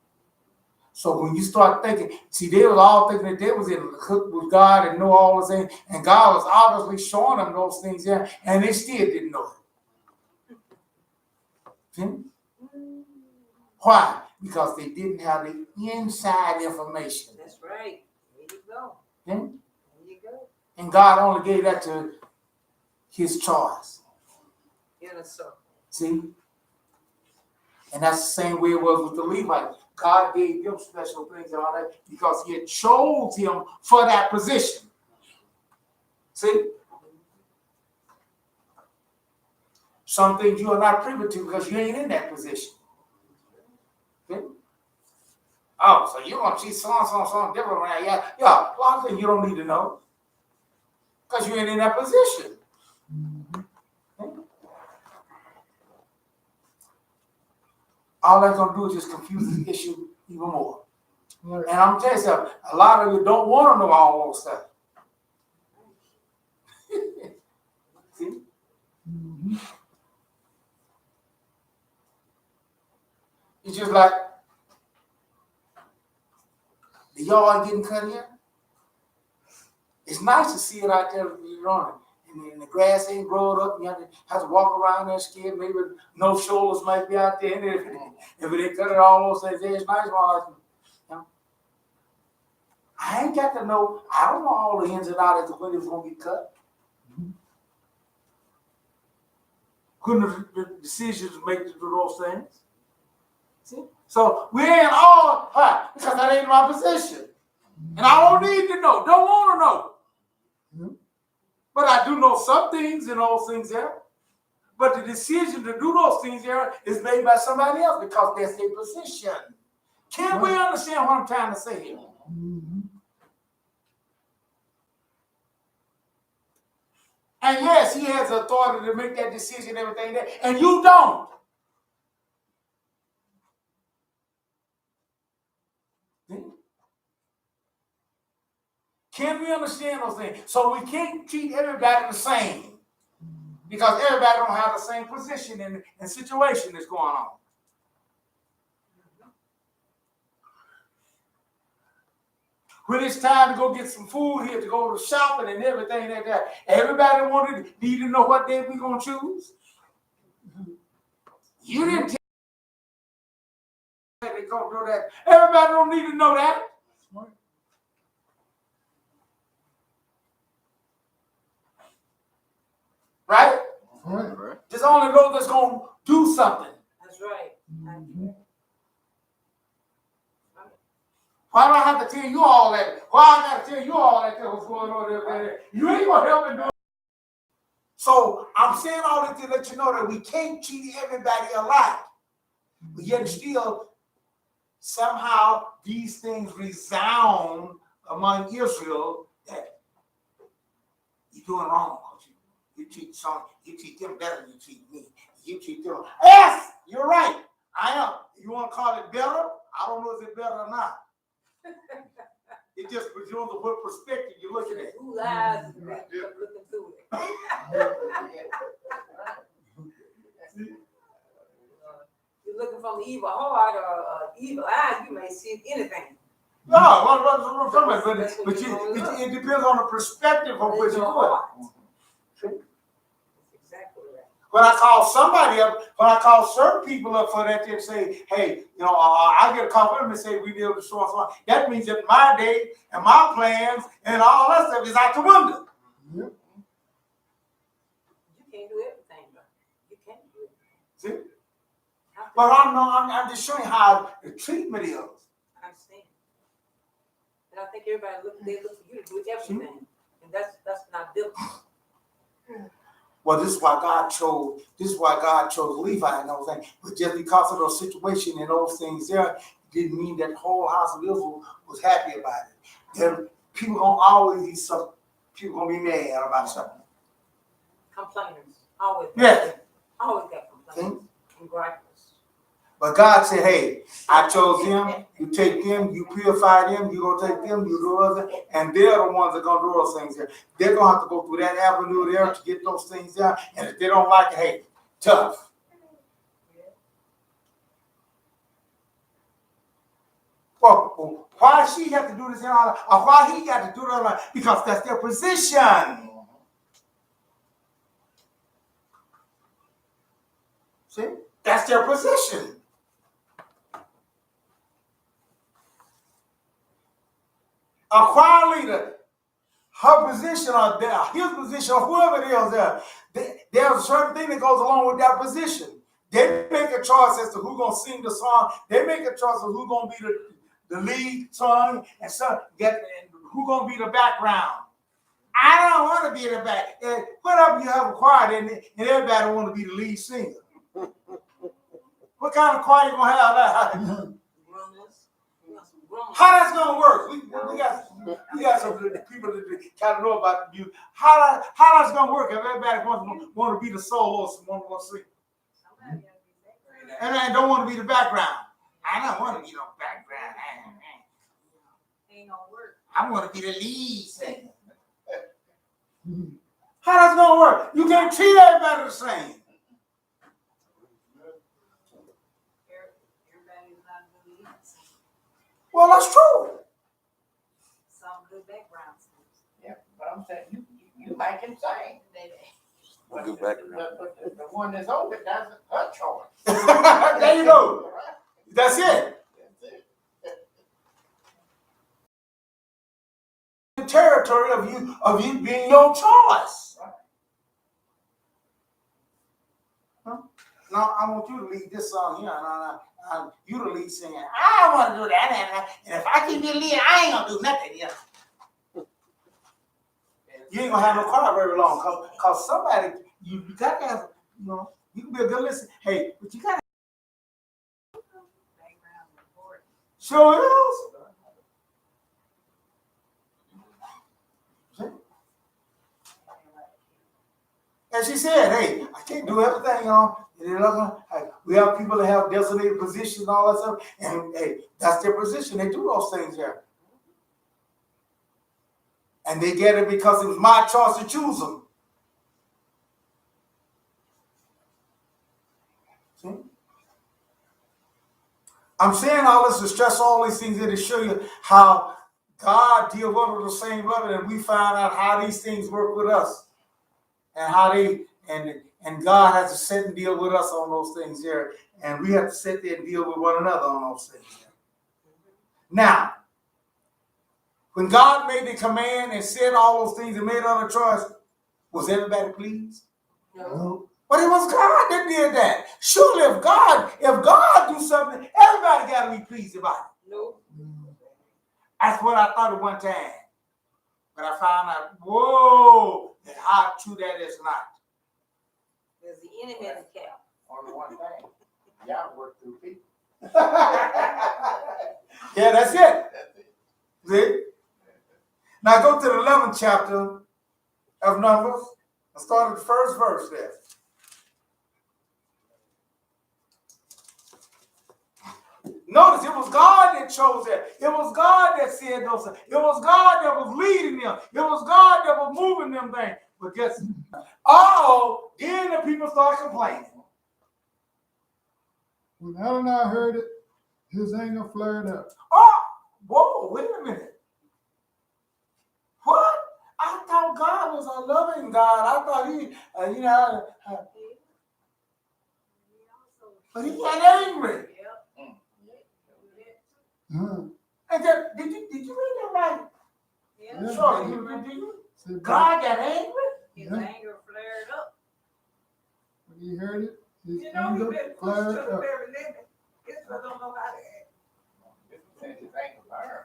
So when you start thinking, see, they was all thinking that they was in hook with God and know all those things, and God was obviously showing them those things there, and they still didn't know it. See? Why? Because they didn't have the inside information. That's right. There you go. Okay? There you go. And God only gave that to his choice. Inner circle. See? And that's the same way it was with the Levites. God gave them special things and all that because he had chose him for that position. See? Some things you are not privy to because you ain't in that position. Okay? Oh, so you're going to see something different around here. Yeah, a lot of things you don't need to know because you ain't in that position. Okay? All that's going to do is just confuse the issue even more. Right. And I'm telling you something, a lot of you don't want to know all those stuff. See? Mm-hmm. It's just like the yard getting cut in. It's nice to see it out there running. And the grass ain't grown up. You have to walk around there scared. Maybe no shoulders might be out there. And if they cut it all those things, it's nice. I ain't got to know, I don't know all the ins and outs as to when it was gonna get cut. Couldn't the decisions make to do those things. See? So we ain't all, why? Because that ain't my position. And I don't need to know, don't want to know. But I do know some things and those things there. But the decision to do those things there is made by somebody else because that's their position. Can we understand what I'm trying to say here? And yes, he has authority to make that decision and everything there, and you don't. Can we understand those things? So we can't treat everybody the same because everybody don't have the same position and situation that's going on. When it's time to go get some food here, to go to shopping and everything like that, everybody need to know what day we're going to choose. You didn't tell me they're going to do that. Everybody don't need to know that. Right? Right. There's only those that's going to do something. That's right. Why do I have to tell you all that? Why I got to tell you all that what's going on there? You ain't going to help me do it. So I'm saying all this to let you know that we can't treat everybody alike. But yet still, somehow these things resound among Israel that you're doing wrong. You treat them better than you treat me. You treat them. Yes, you're right. I am. You want to call it better? I don't know if it's better or not. It just reveals what perspective you're looking at. Whose eyes is looking through it? You're looking from the evil heart or evil eyes, you may see anything. No, but it depends on the perspective of what you're doing. Exactly right. When I call somebody up, when I call certain people up for that, they say, hey, I get a call from them and say, we deal with so and so. That means that my day and my plans and all that stuff is out the window. You can't do everything, bro. You can't do everything. See? But I'm just showing how the treatment is. I understand. And I think everybody they look for you to do everything. And that's not biblical. Well, this is why God chose Levi and those things. But just because of those situations and those things there, didn't mean that the whole house of Israel was happy about it. There, people gonna always be some people gonna be mad about something. Complainers. Always. Yeah. Always got complainers and gripers. But God said, hey, I chose them, you take them, you purify them, you go take them, you do other, and they're the ones that are going to do those things there. They're going to have to go through that avenue there to get those things down, and if they don't like it, hey, tough. Well, why does she have to do this and all that? Or why he got to do that? Because that's their position. See? That's their position. A choir leader, her position or his position or whoever it is, there's a certain thing that goes along with that position. They make a choice as to who's going to sing the song. They make a choice of who's going to be the lead song and who's going to be the background. I don't want to be in the back. Whatever you have a choir and everybody want to be the lead singer. What kind of choir you going to have that? How that's gonna work? We got some people that kind of know about the music. How that's gonna work if everybody want to be the soloist and want to sing, and I don't want to be the background. I don't want to be no background. Ain't gonna work. I want to be the lead singer. How that's gonna work? You can't treat everybody the same. Well, that's true. Some good backgrounds. Yeah, but I'm saying you make him sing. Good background. But the one that's over it, that's her choice. There you go. That's it. territory of you being your choice. Huh? No, I want you to lead this song here. You to lead singing. I want to do that. And if I can get lead, I ain't going to do nothing. Yeah. You ain't going to have no choir very long. Because somebody, you got to have, you can be a good listener. Hey, but you got to. Sure is. And she said, hey, I can't do everything, we have people that have designated positions and all that stuff. And hey, that's their position. They do those things there. And they get it because it was my choice to choose them. See? I'm saying all this to stress all these things here to show you how God deals with the same level, and we find out how these things work with us. And how and God has to sit and deal with us on those things here. And we have to sit there and deal with one another on those things here. Now, when God made the command and said all those things and made all the choice, was everybody pleased? No. But it was God that did that. Surely if God do something, everybody got to be pleased about it. No. That's what I thought at one time. But I found out, whoa, how true that is not. There's the enemy in the cap. Only one thing. Y'all work through people. Yeah, that's it. See? Now go to the 11th chapter of Numbers. I'll start at the first verse there. Notice it was God that chose that. It was God that said those things. It was God that was leading them. It was God that was moving them things. But guess then the people started complaining. When Adonai heard it, his anger flared up. Oh, whoa, wait a minute. What? I thought God was a loving God. I thought he, but he got angry. And did you read that right? Yeah. Sure, did you? God got angry? His anger flared up. When he heard it, his He anger been pushed to flared the up. very limit. Israel don't know how to act. This is his anger burn.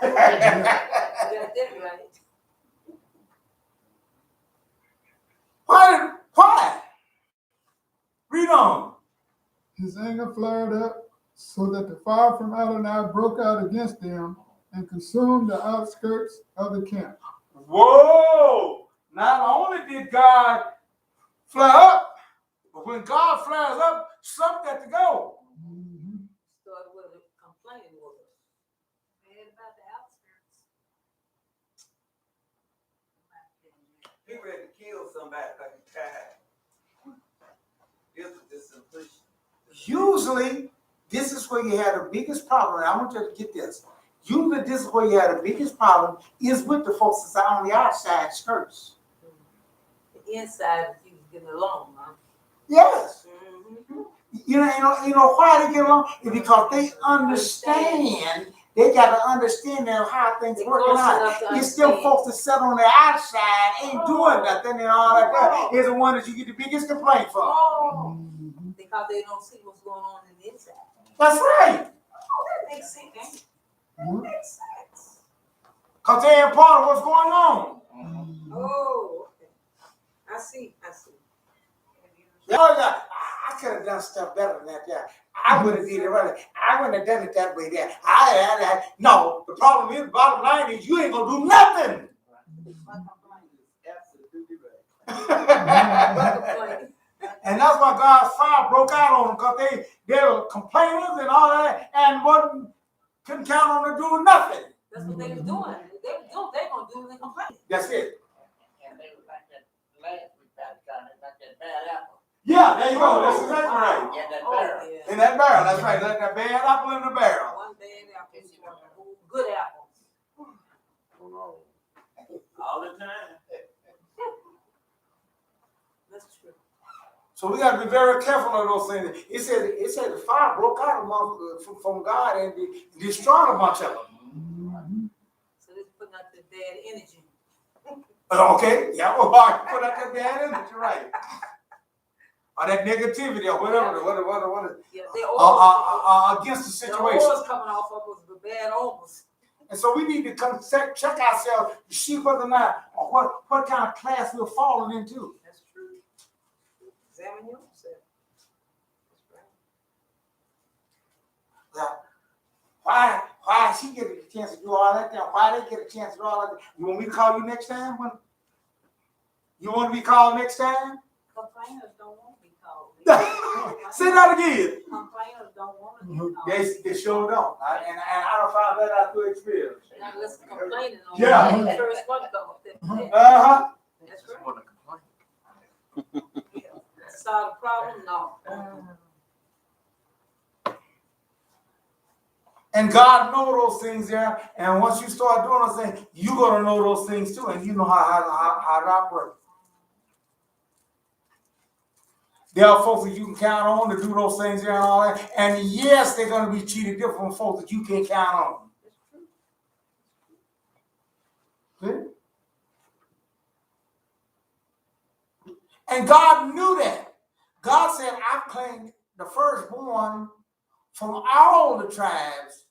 That's it, right? Why? Read on. His anger flared up so that the fire from Adonai broke out against them and consumed the outskirts of the camp. Whoa! Not only did God flare up, but when God flares up, something got to go. Started with a complaining was. Mad about the outskirts. He ready to kill somebody because he's tired. This is push. Usually, this is where you had the biggest problem. And I want you to get this. Usually, this is where you had the biggest problem is with the folks that's on the outside skirts. The inside is you getting along, huh? Yes. Mm-hmm. You know why they get along? It's because they understand. They got to understand how things They're working close out. enough to It's still understand. folks that sit on the outside, ain't doing nothing and all that. That is the one that you get the biggest complaint from. Oh, because they don't see what's going on in the inside. That's right. Oh, that makes sense. That makes sense. Because they ain't part of what's going on. Oh, okay. I see. I could have done stuff better than that. Yeah. I would have did it right. I wouldn't have done it that way there. No, the problem is, bottom line is you ain't going to do nothing. And that's why God's fire broke out on them, because they were complainers and all that, and couldn't count on them doing nothing. That's what they was doing. They're gonna do the complaint. That's it. And they was like that last week, like that bad apple. Yeah, there you go. That's exactly right. Yeah, that barrel. Yeah. In that barrel, that's right. Like that bad apple in the barrel. One bad apple, good apples. All the time. That's true. So we got to be very careful of those things. It said the fire broke out from God and destroyed a bunch of them. So they're putting out the bad energy. Okay, yeah, well, I put out that bad energy, right? Or that negativity or whatever, what Yeah, they all, against the the situation. oil's coming off of us, the bad omens. And so we need to come check ourselves to see whether or not, or what kind of class we're falling into. That's true. Examine yourself. That's right. Why she get a chance to do all that? Why they get a chance to do all that? You want me to call you next time? You want to be called next time? Complainers don't want to be called. Say that again. Complainers don't want to be called. They sure don't. And I don't find that out through experience. Not listen to complaining on Yeah. the first one though. Uh-huh. That's Just right. want to complain. Yeah. Solve the problem? No. And God knows those things there. And once you start doing those things, you're going to know those things too. And you know how to operate. There are folks that you can count on to do those things there and all that. And yes, they're going to be treated different from folks that you can't count on. See? And God knew that. God said, I've claimed the firstborn from all the tribes.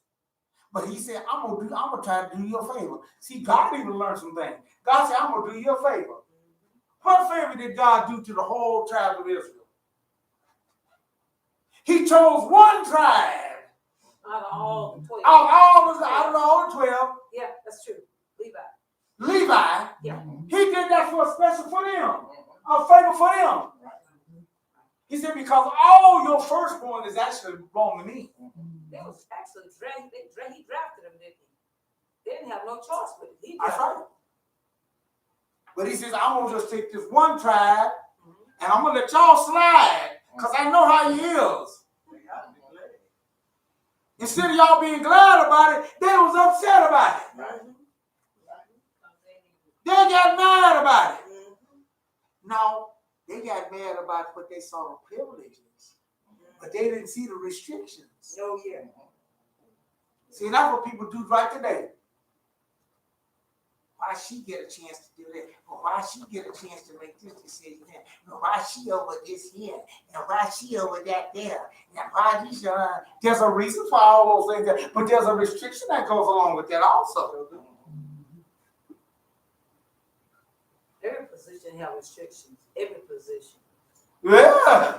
But he said, I'm gonna try to do you a favor. See, God even learned some things. God said, I'm gonna do you a favor. What favor did God do to the whole tribe of Israel? He chose one tribe. Out of all the 12. Out of all the 12. Yeah, that's true. Levi. Levi. Yeah. He did that for a special for them. A favor for them. He said, because all your firstborn is actually belong to me. They was actually he drafted them, didn't he? They didn't have no choice with it. He That's drafted right. But he says, I'm going to just take this one tribe and I'm going to let y'all slide because I know how he is. Instead of y'all being glad about it, they was upset about it. They got mad about it. No, they got mad about what they saw the privileges, but they didn't see the restrictions. No, yeah. See, that's what people do right today. Why she get a chance to do that? Or why she get a chance to make this decision there? Or why she over this here? And why she over that there? And why these there's a reason for all those things there, but there's a restriction that goes along with that also. Every position has restrictions. Every position. Yeah.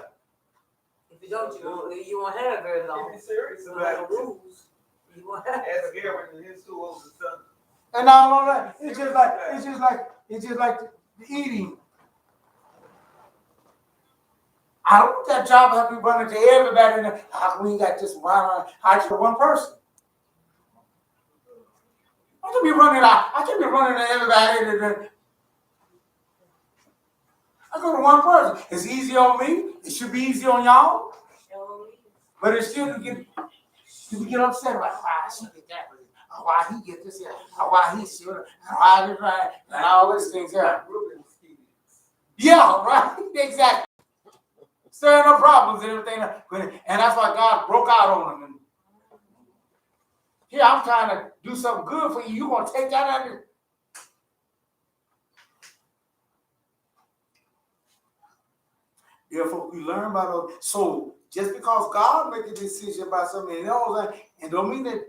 If you don't, you won't have it very long. Be serious You about have it. rules. You won't have it. Ask Aaron and his two oldest sons. And all of that. It's just like the eating. I don't want that job to have to be running to everybody. We ain't got just one person. I can be running to everybody. I go to one person. It's easy on me. It should be easy on y'all. But it's still you get upset about why she get that, why he get this here, why he should, why this right, and all these things here. Yeah, right. Exactly. Stirring up problems and everything, and that's why God broke out on them. Here, I'm trying to do something good for you. You gonna take that out of it? Therefore, we learn about those. So just because God make a decision about something, and don't mean that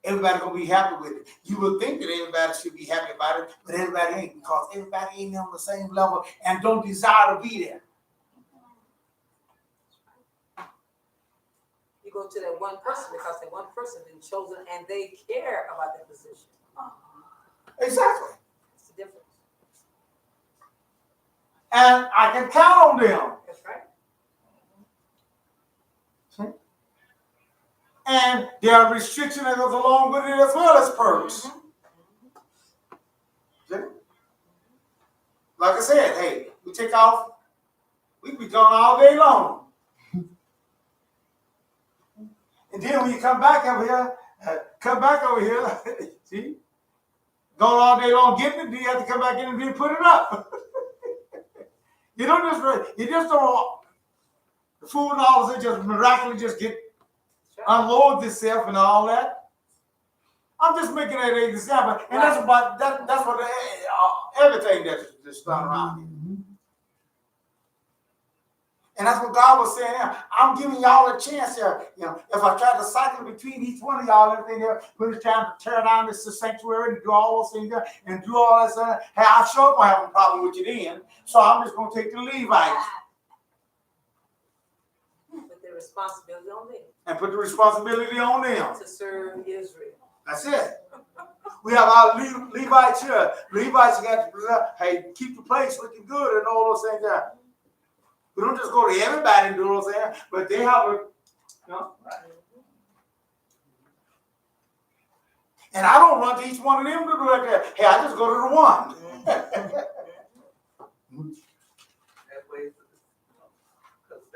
everybody gonna be happy with it. You would think that everybody should be happy about it, but everybody ain't, because everybody ain't on the same level and don't desire to be there. You go to that one person because that one person been chosen and they care about their position. Exactly. That's the difference. And I can count on them. That's right. See? And there are restrictions that goes along with it as well as perks. See? Like I said, hey, we take off, we be gone all day long. And then when you come back over here, see? Going all day long getting it, then you have to come back in and then put it up. You just don't, the food and all of it just miraculously just get unloads itself and all that. I'm just making that an example, and that's what everything that's done around here. And that's what God was saying here. I'm giving y'all a chance here. You know, if I try to cycle between each one of y'all, everything here, when it's time to tear down this sanctuary and do all those things there and do all that stuff, hey, I'm sure gonna have a problem with you then. So I'm just gonna take the Levites Put the responsibility on them and put the responsibility on them. to serve Israel. That's it. We have our Levites here. Levites got to, hey, keep the place looking good and all those things there. We don't just go to everybody and do those things, but they have a, you know. And I don't run to each one of them to do like that. Hey, I just go to the one.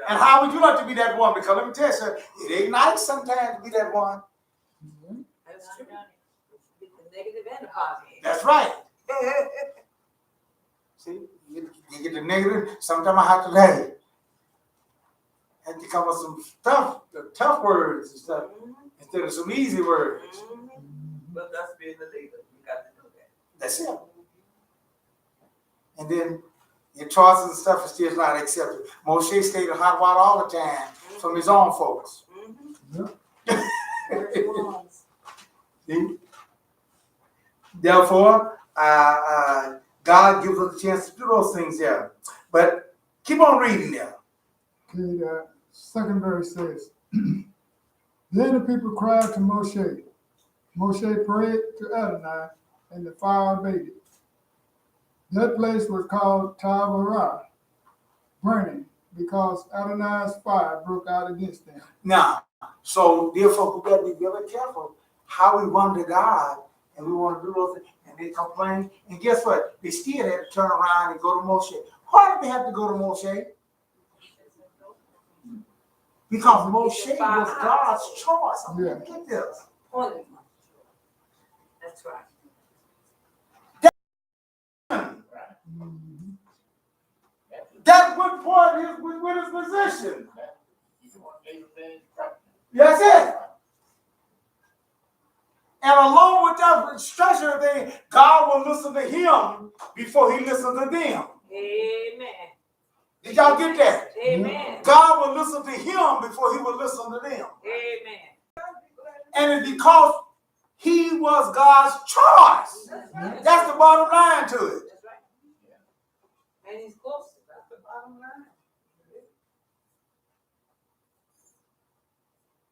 And how would you like to be that one? Because let me tell you something, it ain't nice sometimes to be that one. That's true. Get the negative and the positive. That's right. See, you get the negative. Sometimes I have to, hey, have to come up with some tough words and stuff instead of some easy words. But that's being the leader. You got to do that. That's it. And then your choices and stuff is still not accepted. Moshe stayed in hot water all the time from his own folks. See? Therefore, God gives us a chance to do those things there. But keep on reading there. Okay, the second verse says, Then the people cried to Moshe. Moshe prayed to Adonai, and the fire abated. That place was called Taberah, burning, because Adonai's fire broke out against them. Now, so therefore, we got to be very careful how we run to God and we want to do those things, and they complain. And guess what? They still had to turn around and go to Moshe. Why did they have to go to Moshe? Because Moshe was God's choice. I mean, get this. That's right. That's what part is with his position. That's it. And along with that structure thing, God will listen to him before he listens to them. Amen. Did y'all get that? Amen. God will listen to him before he will listen to them. Amen. And it's because he was God's choice. That's the bottom line to it. That's right. And he's close. That's the bottom line.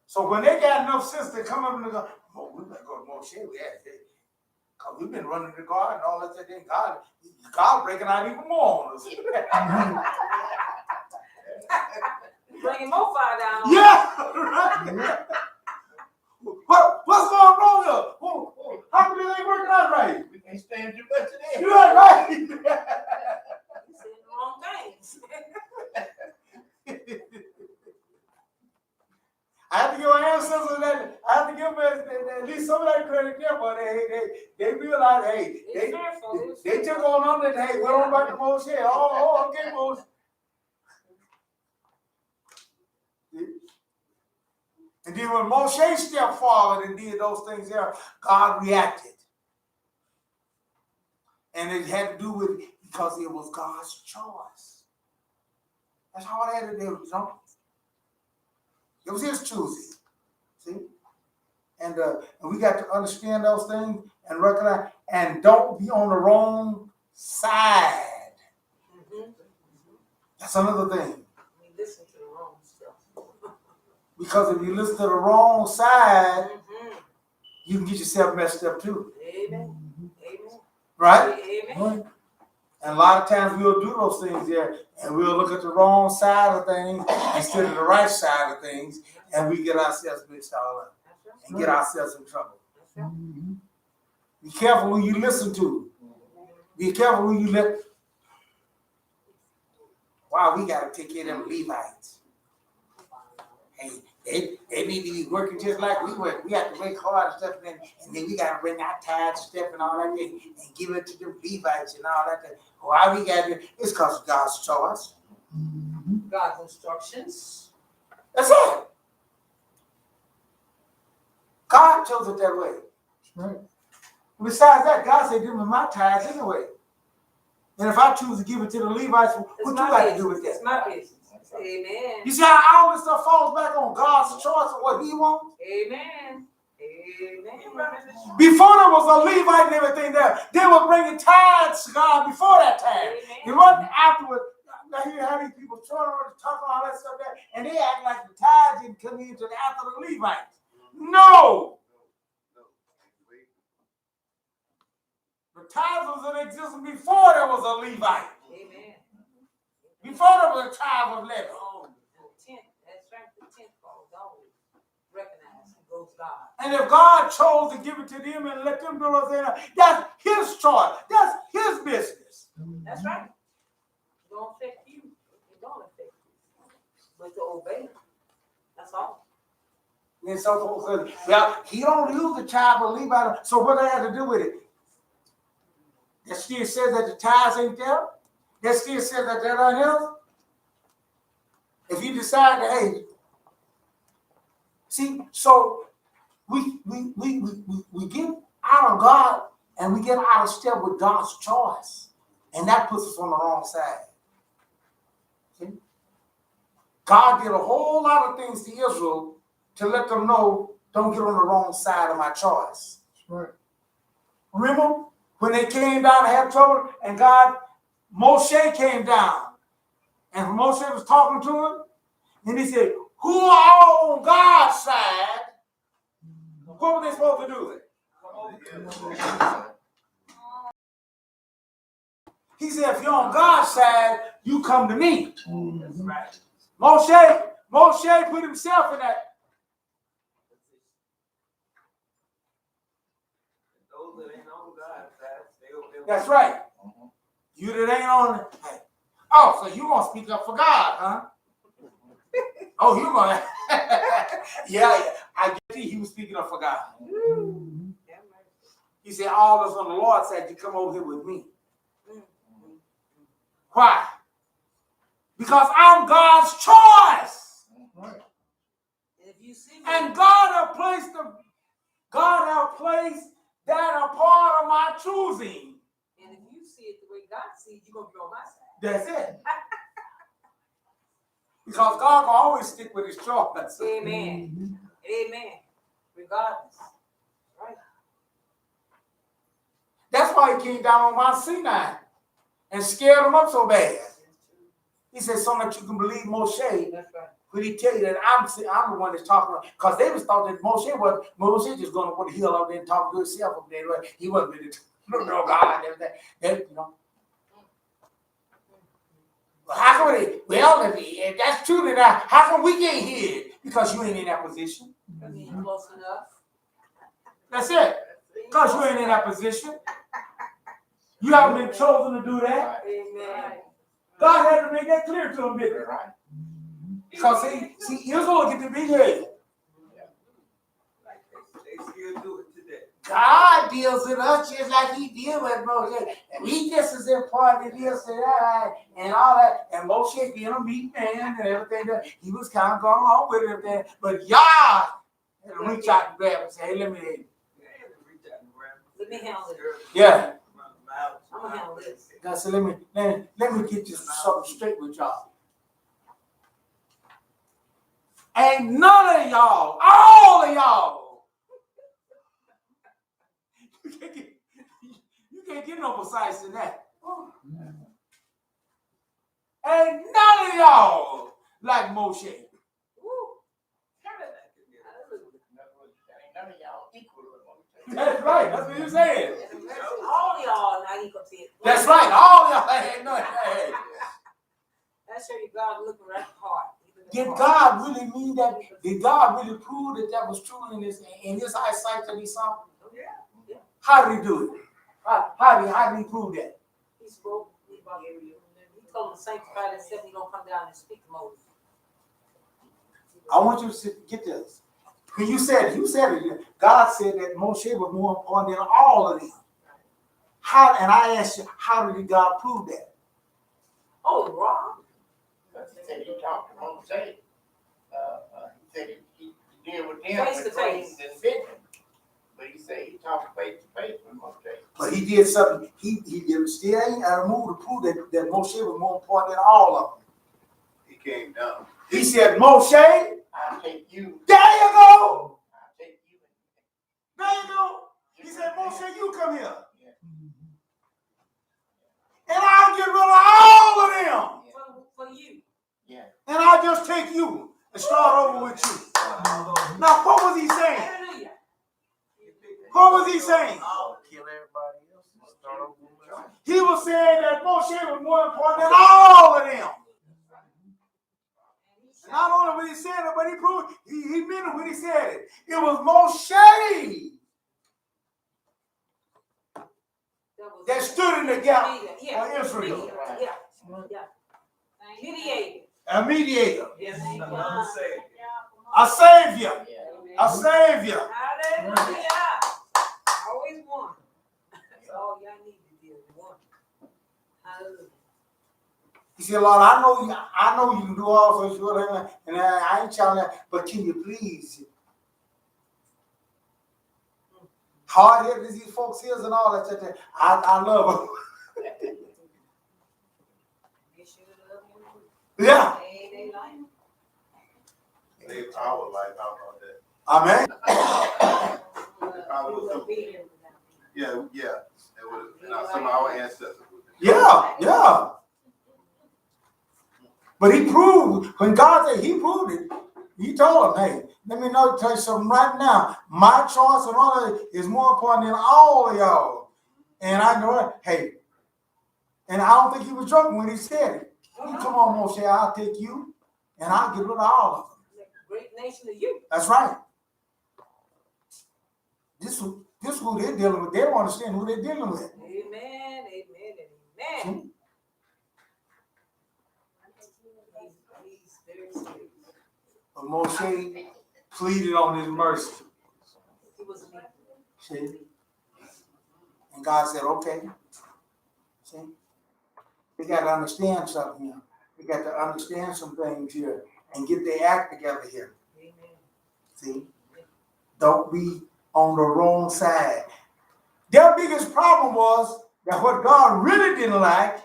So when they got enough sense to come up and go, oh, we better go to Moshe. Because we've been running the God and all that thing. God breaking out even more on us. Bringing more fire down. Yeah, right. What's going wrong here? How come it ain't working out right? We can't stand too much today. You're right. He's saying the wrong things. I have to give our ancestors that. I have to give them at least some of that credit there, but they realized, hey, they took on under it. Hey, we're on back to Moshe. Oh, okay, Moshe. And then when Moshe stepped forward and did those things there, God reacted. And it had to do with because it was God's choice. That's all it had to do, you know? It was his choosing. See? And we got to understand those things and recognize and don't be on the wrong side. That's another thing. Listen to the wrong stuff. Because if you listen to the wrong side, you can get yourself messed up too. Amen. Amen. Right? Amen. And a lot of times we'll do those things there and we'll look at the wrong side of things instead of the right side of things, and we get ourselves mixed all up and get ourselves in trouble. Be careful who you listen to. Be careful who you let. Wow, we got to take care of them Levites. Hey, they need to be working just like we work. We have to work hard and stuff, and then we got to bring our tithes and stuff and all that thing and give it to the Levites and all that thing. Why we got to do it's because of God's choice. God's instructions. That's it. God chose it that way. Right. Besides that, God said, give me my tithes anyway. And if I choose to give it to the Levites, what you got to do with that? It's my business. Amen. You see how all this stuff falls back on God's choice and what he wants? Amen. Amen. Before there was a Levite and everything there, they were bringing tithes to God before that time. It wasn't afterward. Now you have these people talking all that stuff there, and they act like the tithes didn't come into the after the Levites. No! The tithes was in existence before there was a Levite. Amen. Before there was a tithe of Levi. That's right, the tenth falls always recognized and goes God. And if God chose to give it to them and let them do what they know, that's his choice. That's his business. That's right. It don't affect you. It don't affect you. But to obey, that's all. And so, well, he don't use the child of Levi. So what do they have to do with it? That still says that the tithes ain't there. That still says that they're not his. If you decide to, hey, see, so we get out of God and we get out of step with God's choice. And that puts us on the wrong side. See? God did a whole lot of things to Israel to let them know, don't get on the wrong side of my choice. Right. Remember when they came down to have trouble and Moshe came down and Moshe was talking to him and he said, who are all on God's side? What were they supposed to do? He said, if you're on God's side, you come to me. That's right. Moshe put himself in that. Those that ain't on God's side, stay over there. That's right. You that ain't on it. Hey. Oh, so you gonna speak up for God, huh? Oh, you gonna yeah, I guess he was speaking up for God. He said, all those on the Lord's side, you come over here with me. Why? Because I'm God's choice. And if you see and God have placed that a part of my choosing. And if you see it the way God sees it, you're gonna be on my side. That's it. Because God will always stick with his choice. Amen. Amen. Regardless. Right. That's why he came down on Mount Sinai and scared them up so bad. He said, so that you can believe Moshe. That's right. When he tell you that I'm the one that's talking about, because they was thought that Moshe just going to put the hill up there and talk to himself up there. He wasn't really no God and everything. And, you know. Well, how come if that's true, then how come we can't hear it? Because you ain't in that position. Because you ain't close enough. That's it. Because you ain't in that position. You haven't been chosen to do that. Amen. God had to make that clear to him, didn't he? Right. Because see, Israel get to be here. They still do it today. God deals with us just like he deals with Moshe. And he just as important as this and that and all that. And Moshe being a meek man and everything, he was kind of going on with everything. But Yah had to reach out and grab him and say, hey, let me in. Let me handle it. Yeah. I'm gonna handle this. God said, let me get you something straight with y'all. Ain't none of y'all, all of y'all. You can't get no precise than that. Ain't none of y'all like Moshe. Ain't none of y'all equal to Moshe. That's right. That's what you're saying. All y'all are not equal to it. That's right. All y'all ain't no. That's how you God looking right at the heart. Did God really mean that? Did God really prove that was true in his eyesight to be something? Yeah. How did he do it? How did he prove that? He spoke. He told him to sanctify himself. He gonna come down and speak to Moses. I want you to get this. When you said it. God said that Moshe was more important than all of them. How? And I asked you, how did God prove that? Oh, Rob. He said he talked to Moshe. He said he deal with them Face to with grace and vision. But he said he talked face to face with Moshe. But he did something. He did still ain't a move to prove that Moshe was more important than all of them. He came down. He said, Moshe, I'll take you. there you go. I'll take you. There you go. He said, Moshe, you come here. Yeah. And I'll get rid of all of them. For you. Yeah. And I'll just take you and start over with you. Now, what was he saying? Hallelujah. What was he saying? Kill everybody else and start over with us. He was saying that Moshe was more important than all of them. Not only was he saying it, but he proved he meant it when he said it. It was Moshe that stood in the gap for Israel. Yeah. Mediator. A mediator. Yes. A savior. Yeah. A savior. Hallelujah. Always one. That's all y'all need to do. One. Hallelujah. He said, Lord, I know you can do all sorts of things, and I ain't challenging that, but can you please? Hard-headed as these folks is and all that stuff, I love them. You should love you. Yeah. They like you. Save our life. How about that? Amen. Probably was some- Obedient without me. Yeah. It would, and some of our ancestors would. Yeah. But he proved, when God said he proved it, he told him, hey, let me tell you something right now. My choice and all of it is more important than all of y'all. And I know, hey, and I don't think he was joking when he said it. Come on, Moshe, I'll take you, and I'll get rid of all of them. Great nation of you. That's right. This is who they're dealing with. They don't understand who they're dealing with. Amen. He's very serious. But Moshe pleaded on his mercy. He was me. See? And God said, okay. See? We got to understand something here. We got to understand some things here and get their act together here. Amen. See? Don't be on the wrong side. Their biggest problem was that what God really didn't like,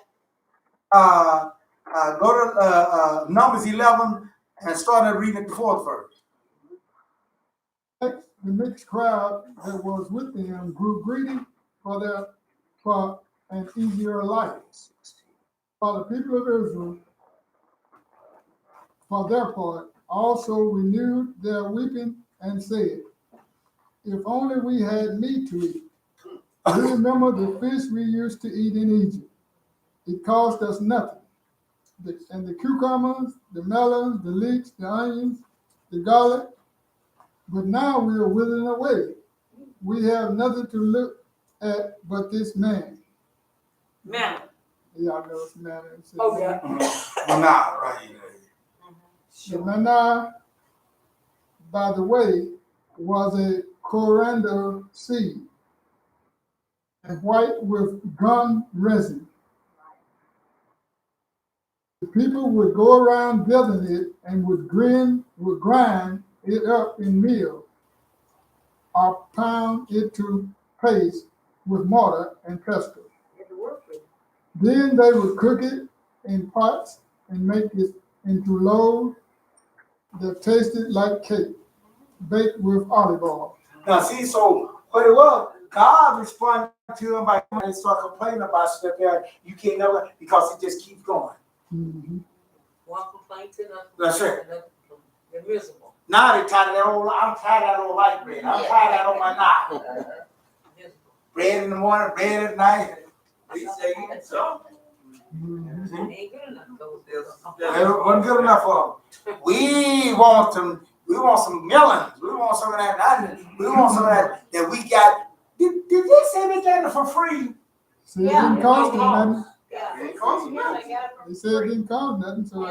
go to Numbers 11 and start reading at the 4th verse. The mixed crowd that was with them grew greedy for an easier life. For the people of Israel, for their part, also renewed their weeping and said, if only we had meat to eat. We remember the fish we used to eat in Egypt. It cost us nothing. And the cucumbers, the melons, the leeks, the onions, the garlic. But now we are withering away. We have nothing to look at but this man. Man. Y'all know it's manna. Oh, yeah. Nah, right. The manna, by the way, was a coriander seed, and white with gum resin. The people would go around gathering it and would grind it up in meal, or pound it to paste with mortar and pestle. Then they would cook it in pots and make it into loaves that tasted like cake, baked with olive oil. Now, see, so what it was, God responded to him by and start complaining about stuff there. You can't never, because it just keeps going. Mm-hmm. One complaint to another. That's it. They're miserable. Now they tired of that old, I'm tired of that old light bread. I'm tired of that old manna. Miserable. Bread in the morning, bread at night. He said you can talk. It ain't good enough. It wasn't good enough for them. We want some melons. We want some of that. We want some of that we got. Did they say they got it for free? See, it didn't cost them nothing. Yeah. It cost them nothing. They said it didn't cost nothing, so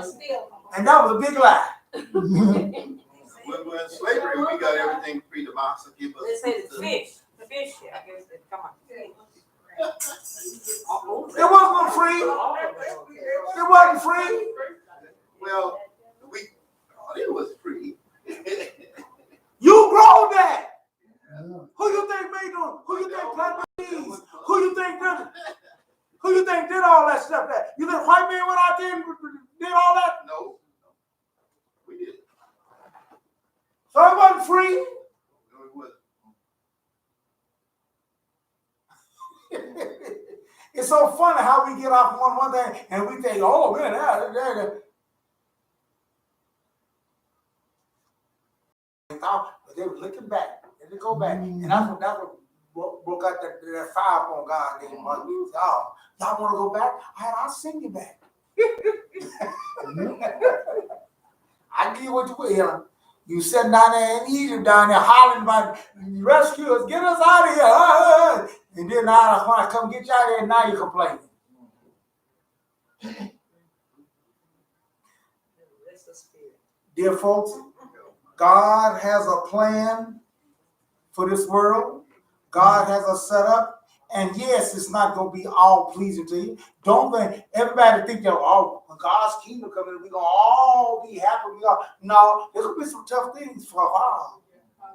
And that was a big lie. When we're in slavery, we got everything free. The master give us. They say the fish. The fish, I guess, come on. It wasn't free. It wasn't free. Well, we thought it was free. You grow that. Who you think made them? Who you think planted these? Who you think did all that stuff? That you think white men went out there and did all that? No, we did. So it wasn't free. No, it wasn't. It's so funny how we get off one thing and we think, oh man, that. But they were looking back. They didn't go back. And that's what broke out that fire on God. They y'all want to go back? I'll send you back. I give you what you will. You sitting down there in Egypt, down there hollering about rescue us, get us out of here. And then now when I come get you out of there, now you complaining. Dear folks, God has a plan for this world. God has a setup. And yes, it's not going to be all pleasing to you. Don't think, everybody think that, oh, when God's kingdom comes in, we're going to all be happy. No, there's going to be some tough things for a while.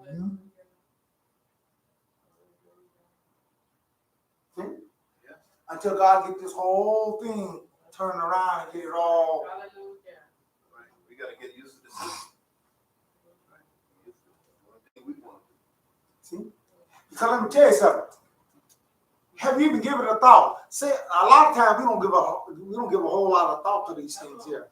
Yeah. See? Yeah. Until God get this whole thing turned around and get it all. Right. We got to get used to the system. See? Because let me tell you something. Have you even given it a thought? See, a lot of times we don't give a whole lot of thought to these things here.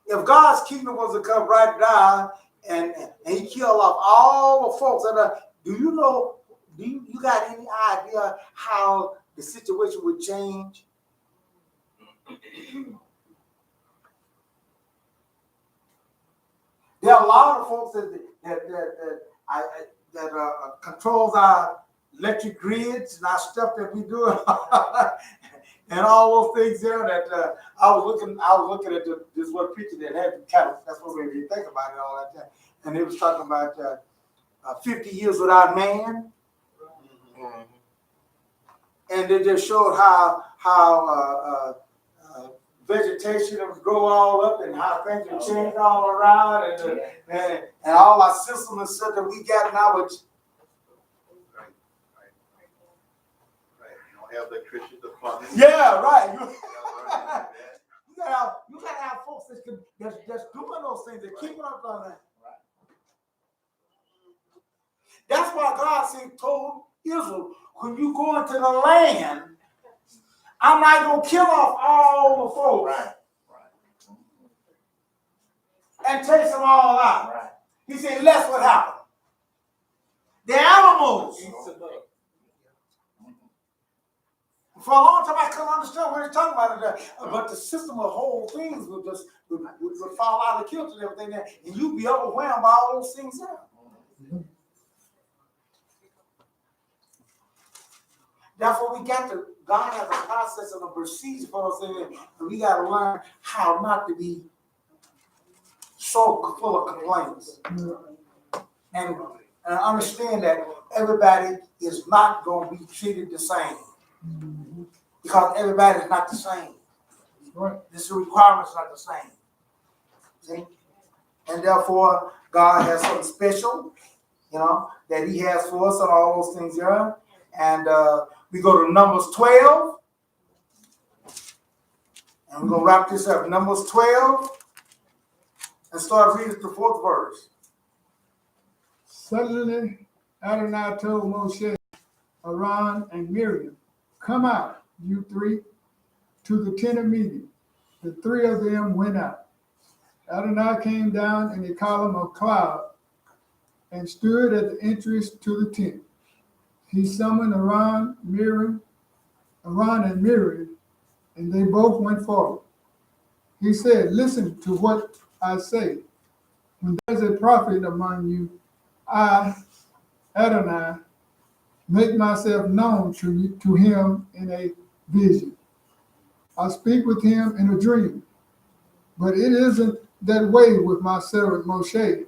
If God's kingdom was to come right now and he killed off all the folks, do you got any idea how the situation would change? There are a lot of folks that controls our electric grids and our stuff that we do, and all those things there. That I was looking at this one picture that had the cattle. That's what made me think about it all that time. And it was talking about 50 years without man, and they just showed how vegetation would grow all up and how things would change all around, and all our systems and stuff that we got now. Which Have electricity, the plumbing. Yeah, right. You gotta have folks that's doing those things, that keeping up on that. Right. That's why God told Israel, when you go into the land, I'm not gonna kill off all the folks. Right. And chase them all out. Right. He said, "Let's what happened. The animals." For a long time, I couldn't understand what they're talking about. But the system of whole things would fall out of kilter and everything there, and you'd be overwhelmed by all those things there. Mm-hmm. Therefore, God has a process and a procedure for those things, and we got to learn how not to be so full of complaints. And understand that everybody is not going to be treated the same. Because everybody is not the same. Right. The requirements are not the same. See? And therefore, God has something special, that he has for us and all those things there. And we go to Numbers 12. And we're going to wrap this up. Numbers 12. And start reading the 4th verse. Suddenly, Adonai told Moshe, Aaron, and Miriam, "Come out, you three, to the tent of meeting." The three of them went out. Adonai came down in a column of cloud and stood at the entrance to the tent. He summoned Aaron and Miriam, and they both went forward. He said, "Listen to what I say. When there's a prophet among you, I, Adonai, make myself known to him in a vision. I speak with him in a dream. But it isn't that way with my servant Moshe.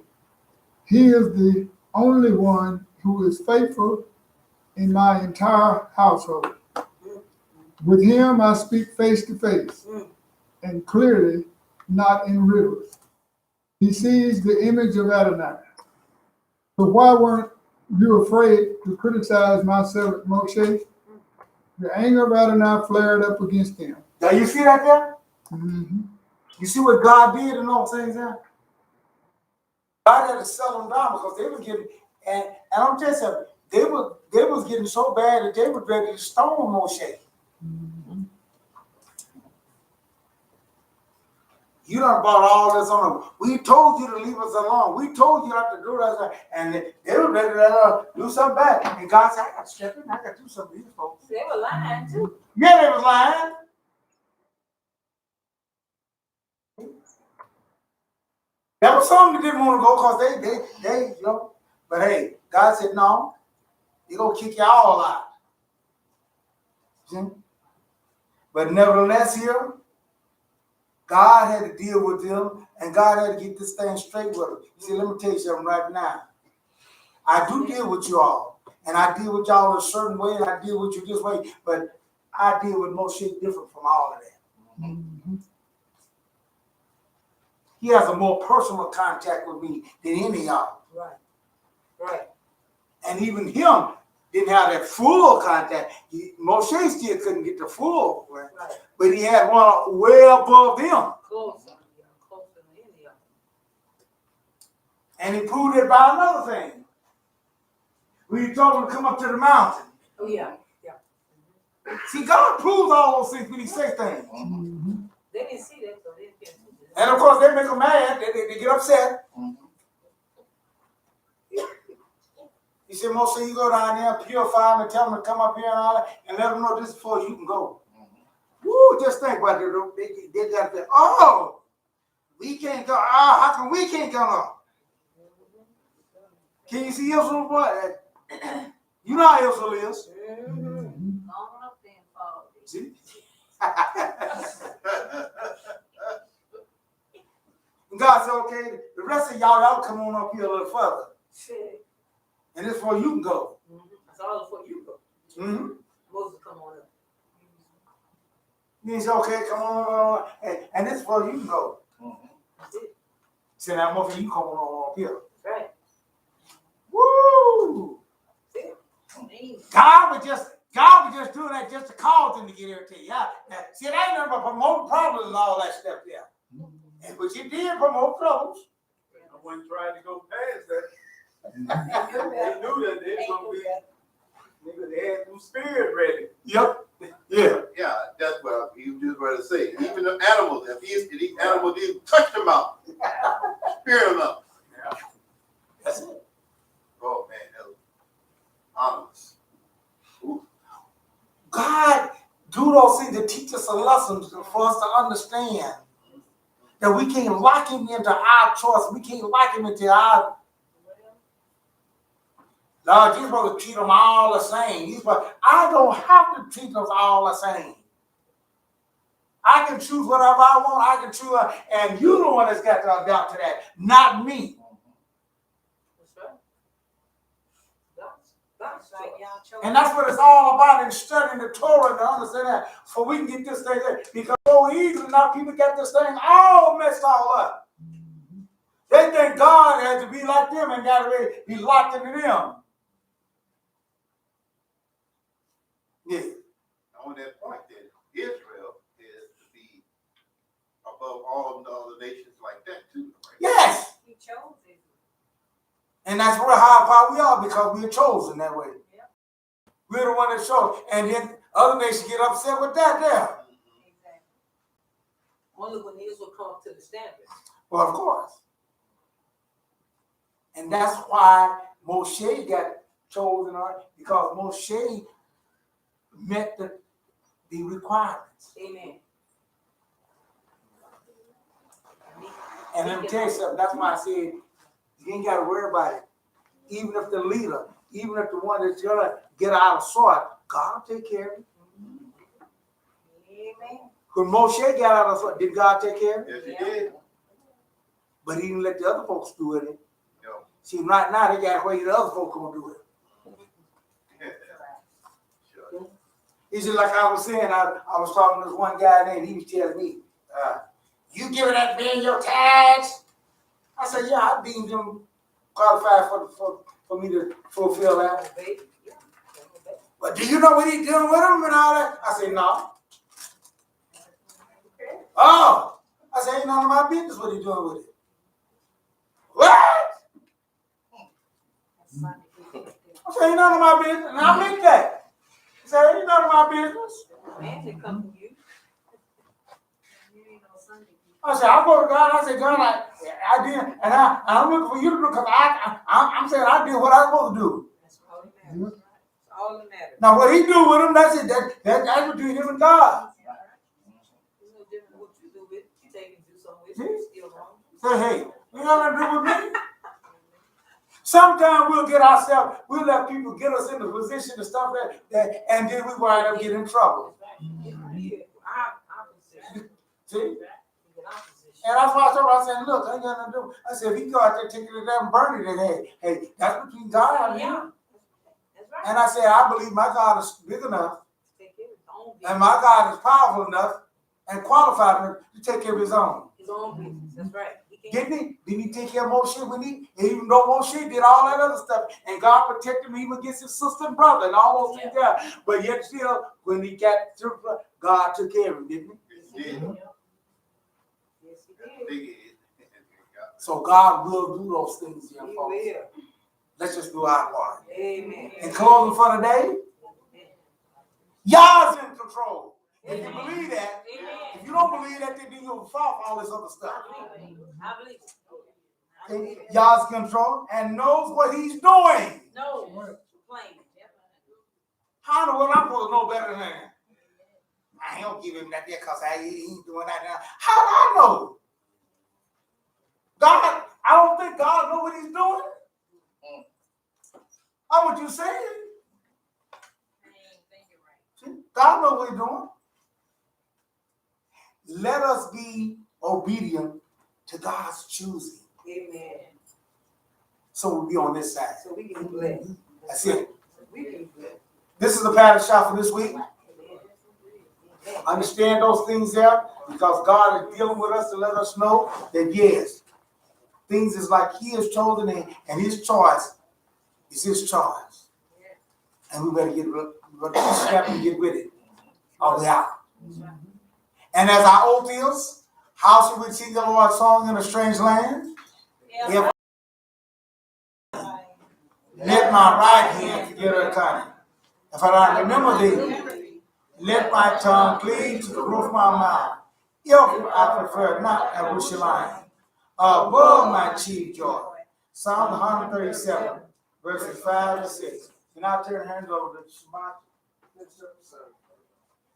He is the only one who is faithful in my entire household. With him I speak face to face and clearly, not in riddles. He sees the image of Adonai. So why weren't you afraid to criticize my servant Moshe? Your anger rather now flared up against him. Now you see that there? Mm-hmm. You see what God did in all things there? God had to settle them down because they were getting, and I'm telling you something, they was getting so bad that they were ready to stone Moshe. Mm-hmm. You done brought all this on them. We told you to leave us alone. We told you not to do that. And they were ready to do something bad. And God said, I got to step in. I got to do something to these folks. They were lying too. Yeah, they was lying. There was some that didn't want to go because they, you know. But hey, God said, no, He's going to kick you all out. See? But nevertheless here, God had to deal with them, and God had to get this thing straight with them. See, let me tell you something right now. I do deal with you all, and I deal with y'all in a certain way, and I deal with you this way, but I deal with Moshe different from all of that. Mm-hmm. He has a more personal contact with me than any of y'all. Right. Right. And even him didn't have that full contact. Moshe still couldn't get the full, right? But he had one way above them. Closer. Yeah, closer than any of them. And he proved it by another thing. When he told him to come up to the mountain. Oh, yeah. Yeah. See, God proves all those things when he says things. Mm-hmm. They didn't see that, so they can't see that. And of course, they make them mad. They get upset. He said, Moshe, you go down there, purify them, and tell them to come up here and all that, and let them know this is before you can go. Woo, just think about it. They got to, oh, we can't go. Oh, how come we can't go now? Can you see Israel, boy? You know how Israel is. Mm-hmm. Long up there and fall. See? And God said, okay, the rest of y'all come on up here a little further. Shit. And this is where you can go. Mm-hmm. That's all before you go. Mm-hmm. Moses, come on up. He said, okay, come on, and this is where you can go. That's it. Said, now, Moshe, you come on up here. Right. Woo! Amazing. God was just doing that just to cause them to get irritated. Yeah. Now, see, it ain't nothing but promoting problems and all that stuff there. And but you did promote troubles. I wasn't trying to go past that. They knew that they was gonna be niggas. They had some spirit ready. Yep. Yeah. Yeah, that's what he was just about to say. Even the animals, if these animals didn't touch them out, spirit them up. Yeah. That's it. Oh man, that was ominous. God do those things to teach us a lesson for us to understand that we can't lock him into our choice. We can't lock him into our. Lord, you're supposed to treat them all the same. I don't have to treat them all the same. I can choose whatever I want. I can choose, and you're the one that's got to adapt to that, not me. That's right. That's right, y'all. And that's what it's all about in studying the Torah to understand that. So we can get this thing there. Because so easily now people get this thing all messed all up. They think God has to be like them and got to be locked into them. Yeah. On that point, that Israel is to be above all of the other nations like that too. Right? Yes. He chose it. And that's where how we are because we're chosen that way. Yeah. We're the one that chose. And then other nations get upset with that there. Exactly. Only when Israel come up to the standard. Well, of course. And that's why Moshe got chosen because Moshe met the requirements. Amen. And let me tell you something, that's why I said you ain't got to worry about it. Even if the leader, even if the one that's gonna get out of sort, God will take care of it. Amen. When Moshe got out of sort, did God take care of it? Yes, he did. But he didn't let the other folks do it. No. See, right now they got where the other folks gonna do it. Sure. It's just like I was saying, I was talking to this one guy and he was telling me, you giving that man your tax? I said, yeah, I deemed him qualified for me to fulfill that. Baby, yeah. But do you know what he's doing with him and all that? I said, no. Oh, I said, ain't none of my business what he's doing with it. What? I said, ain't none of my business. And I meant that. I said, ain't none of my business. Man, they come from you. I said, I go to God. I said, God, I did, and I'm looking for you to do because I'm saying I did what I was supposed to do. That's all that matters. That's all that matters. Now, what he do with him, that's it. That's between him and God. It's no different than what you do with it. You take it and do something with it, it's still wrong. Say, hey, you got nothing to do with me. Sometimes we'll let people get us in the position and stuff that and then we wind up getting in trouble. Our position. See? Get our position. And that's why I told her, I said, look, I ain't got nothing to do. I said, if he go out there taking it down and burn it, then hey, that's between God and Yeah. you. That's right. And I said, I believe my God is big enough Take care of his own business. and my God is powerful enough and qualified enough to take care of his own. His own business. That's right. He Didn't he? Didn't he take care of Moshe when he even though Moshe did all that other stuff and God protected him even against his sister and brother and all those things there. But yet still, when he got through, God took care of him, didn't he? He did. Yes, he did. So God will do those things, young He folks. will. Let's just do our part. Amen. In closing for the day, Yah's in control. If you believe that, if you don't believe that, then you'll fall for all this other stuff. I believe it. Yah's in control and knows what he's doing. No. Plain. How in the world I'm supposed to know better than that? I don't give him that there because he ain't doing that now. How do I know? God, I don't think God knows what he's doing. How would you say it? See, God knows what he's doing. Let us be obedient to God's choosing. Amen. So we'll be on this side. So we can be blessed. That's it. We can be blessed. This is the Parashah for this week. Understand those things there because God is dealing with us to let us know that yes, things is like he has chosen and his choice is his choice. And we better get with it. Or we out. And as our oath is, how should we sing the Lord's song in a strange land? If let my right hand forget her cunning. If I don't remember thee, let my tongue cleave to the roof of my mouth. If I prefer not a Yerushalayim above my chief joy. Psalm 137, verses 5 to 6. And I'll turn hands over to Shabbat.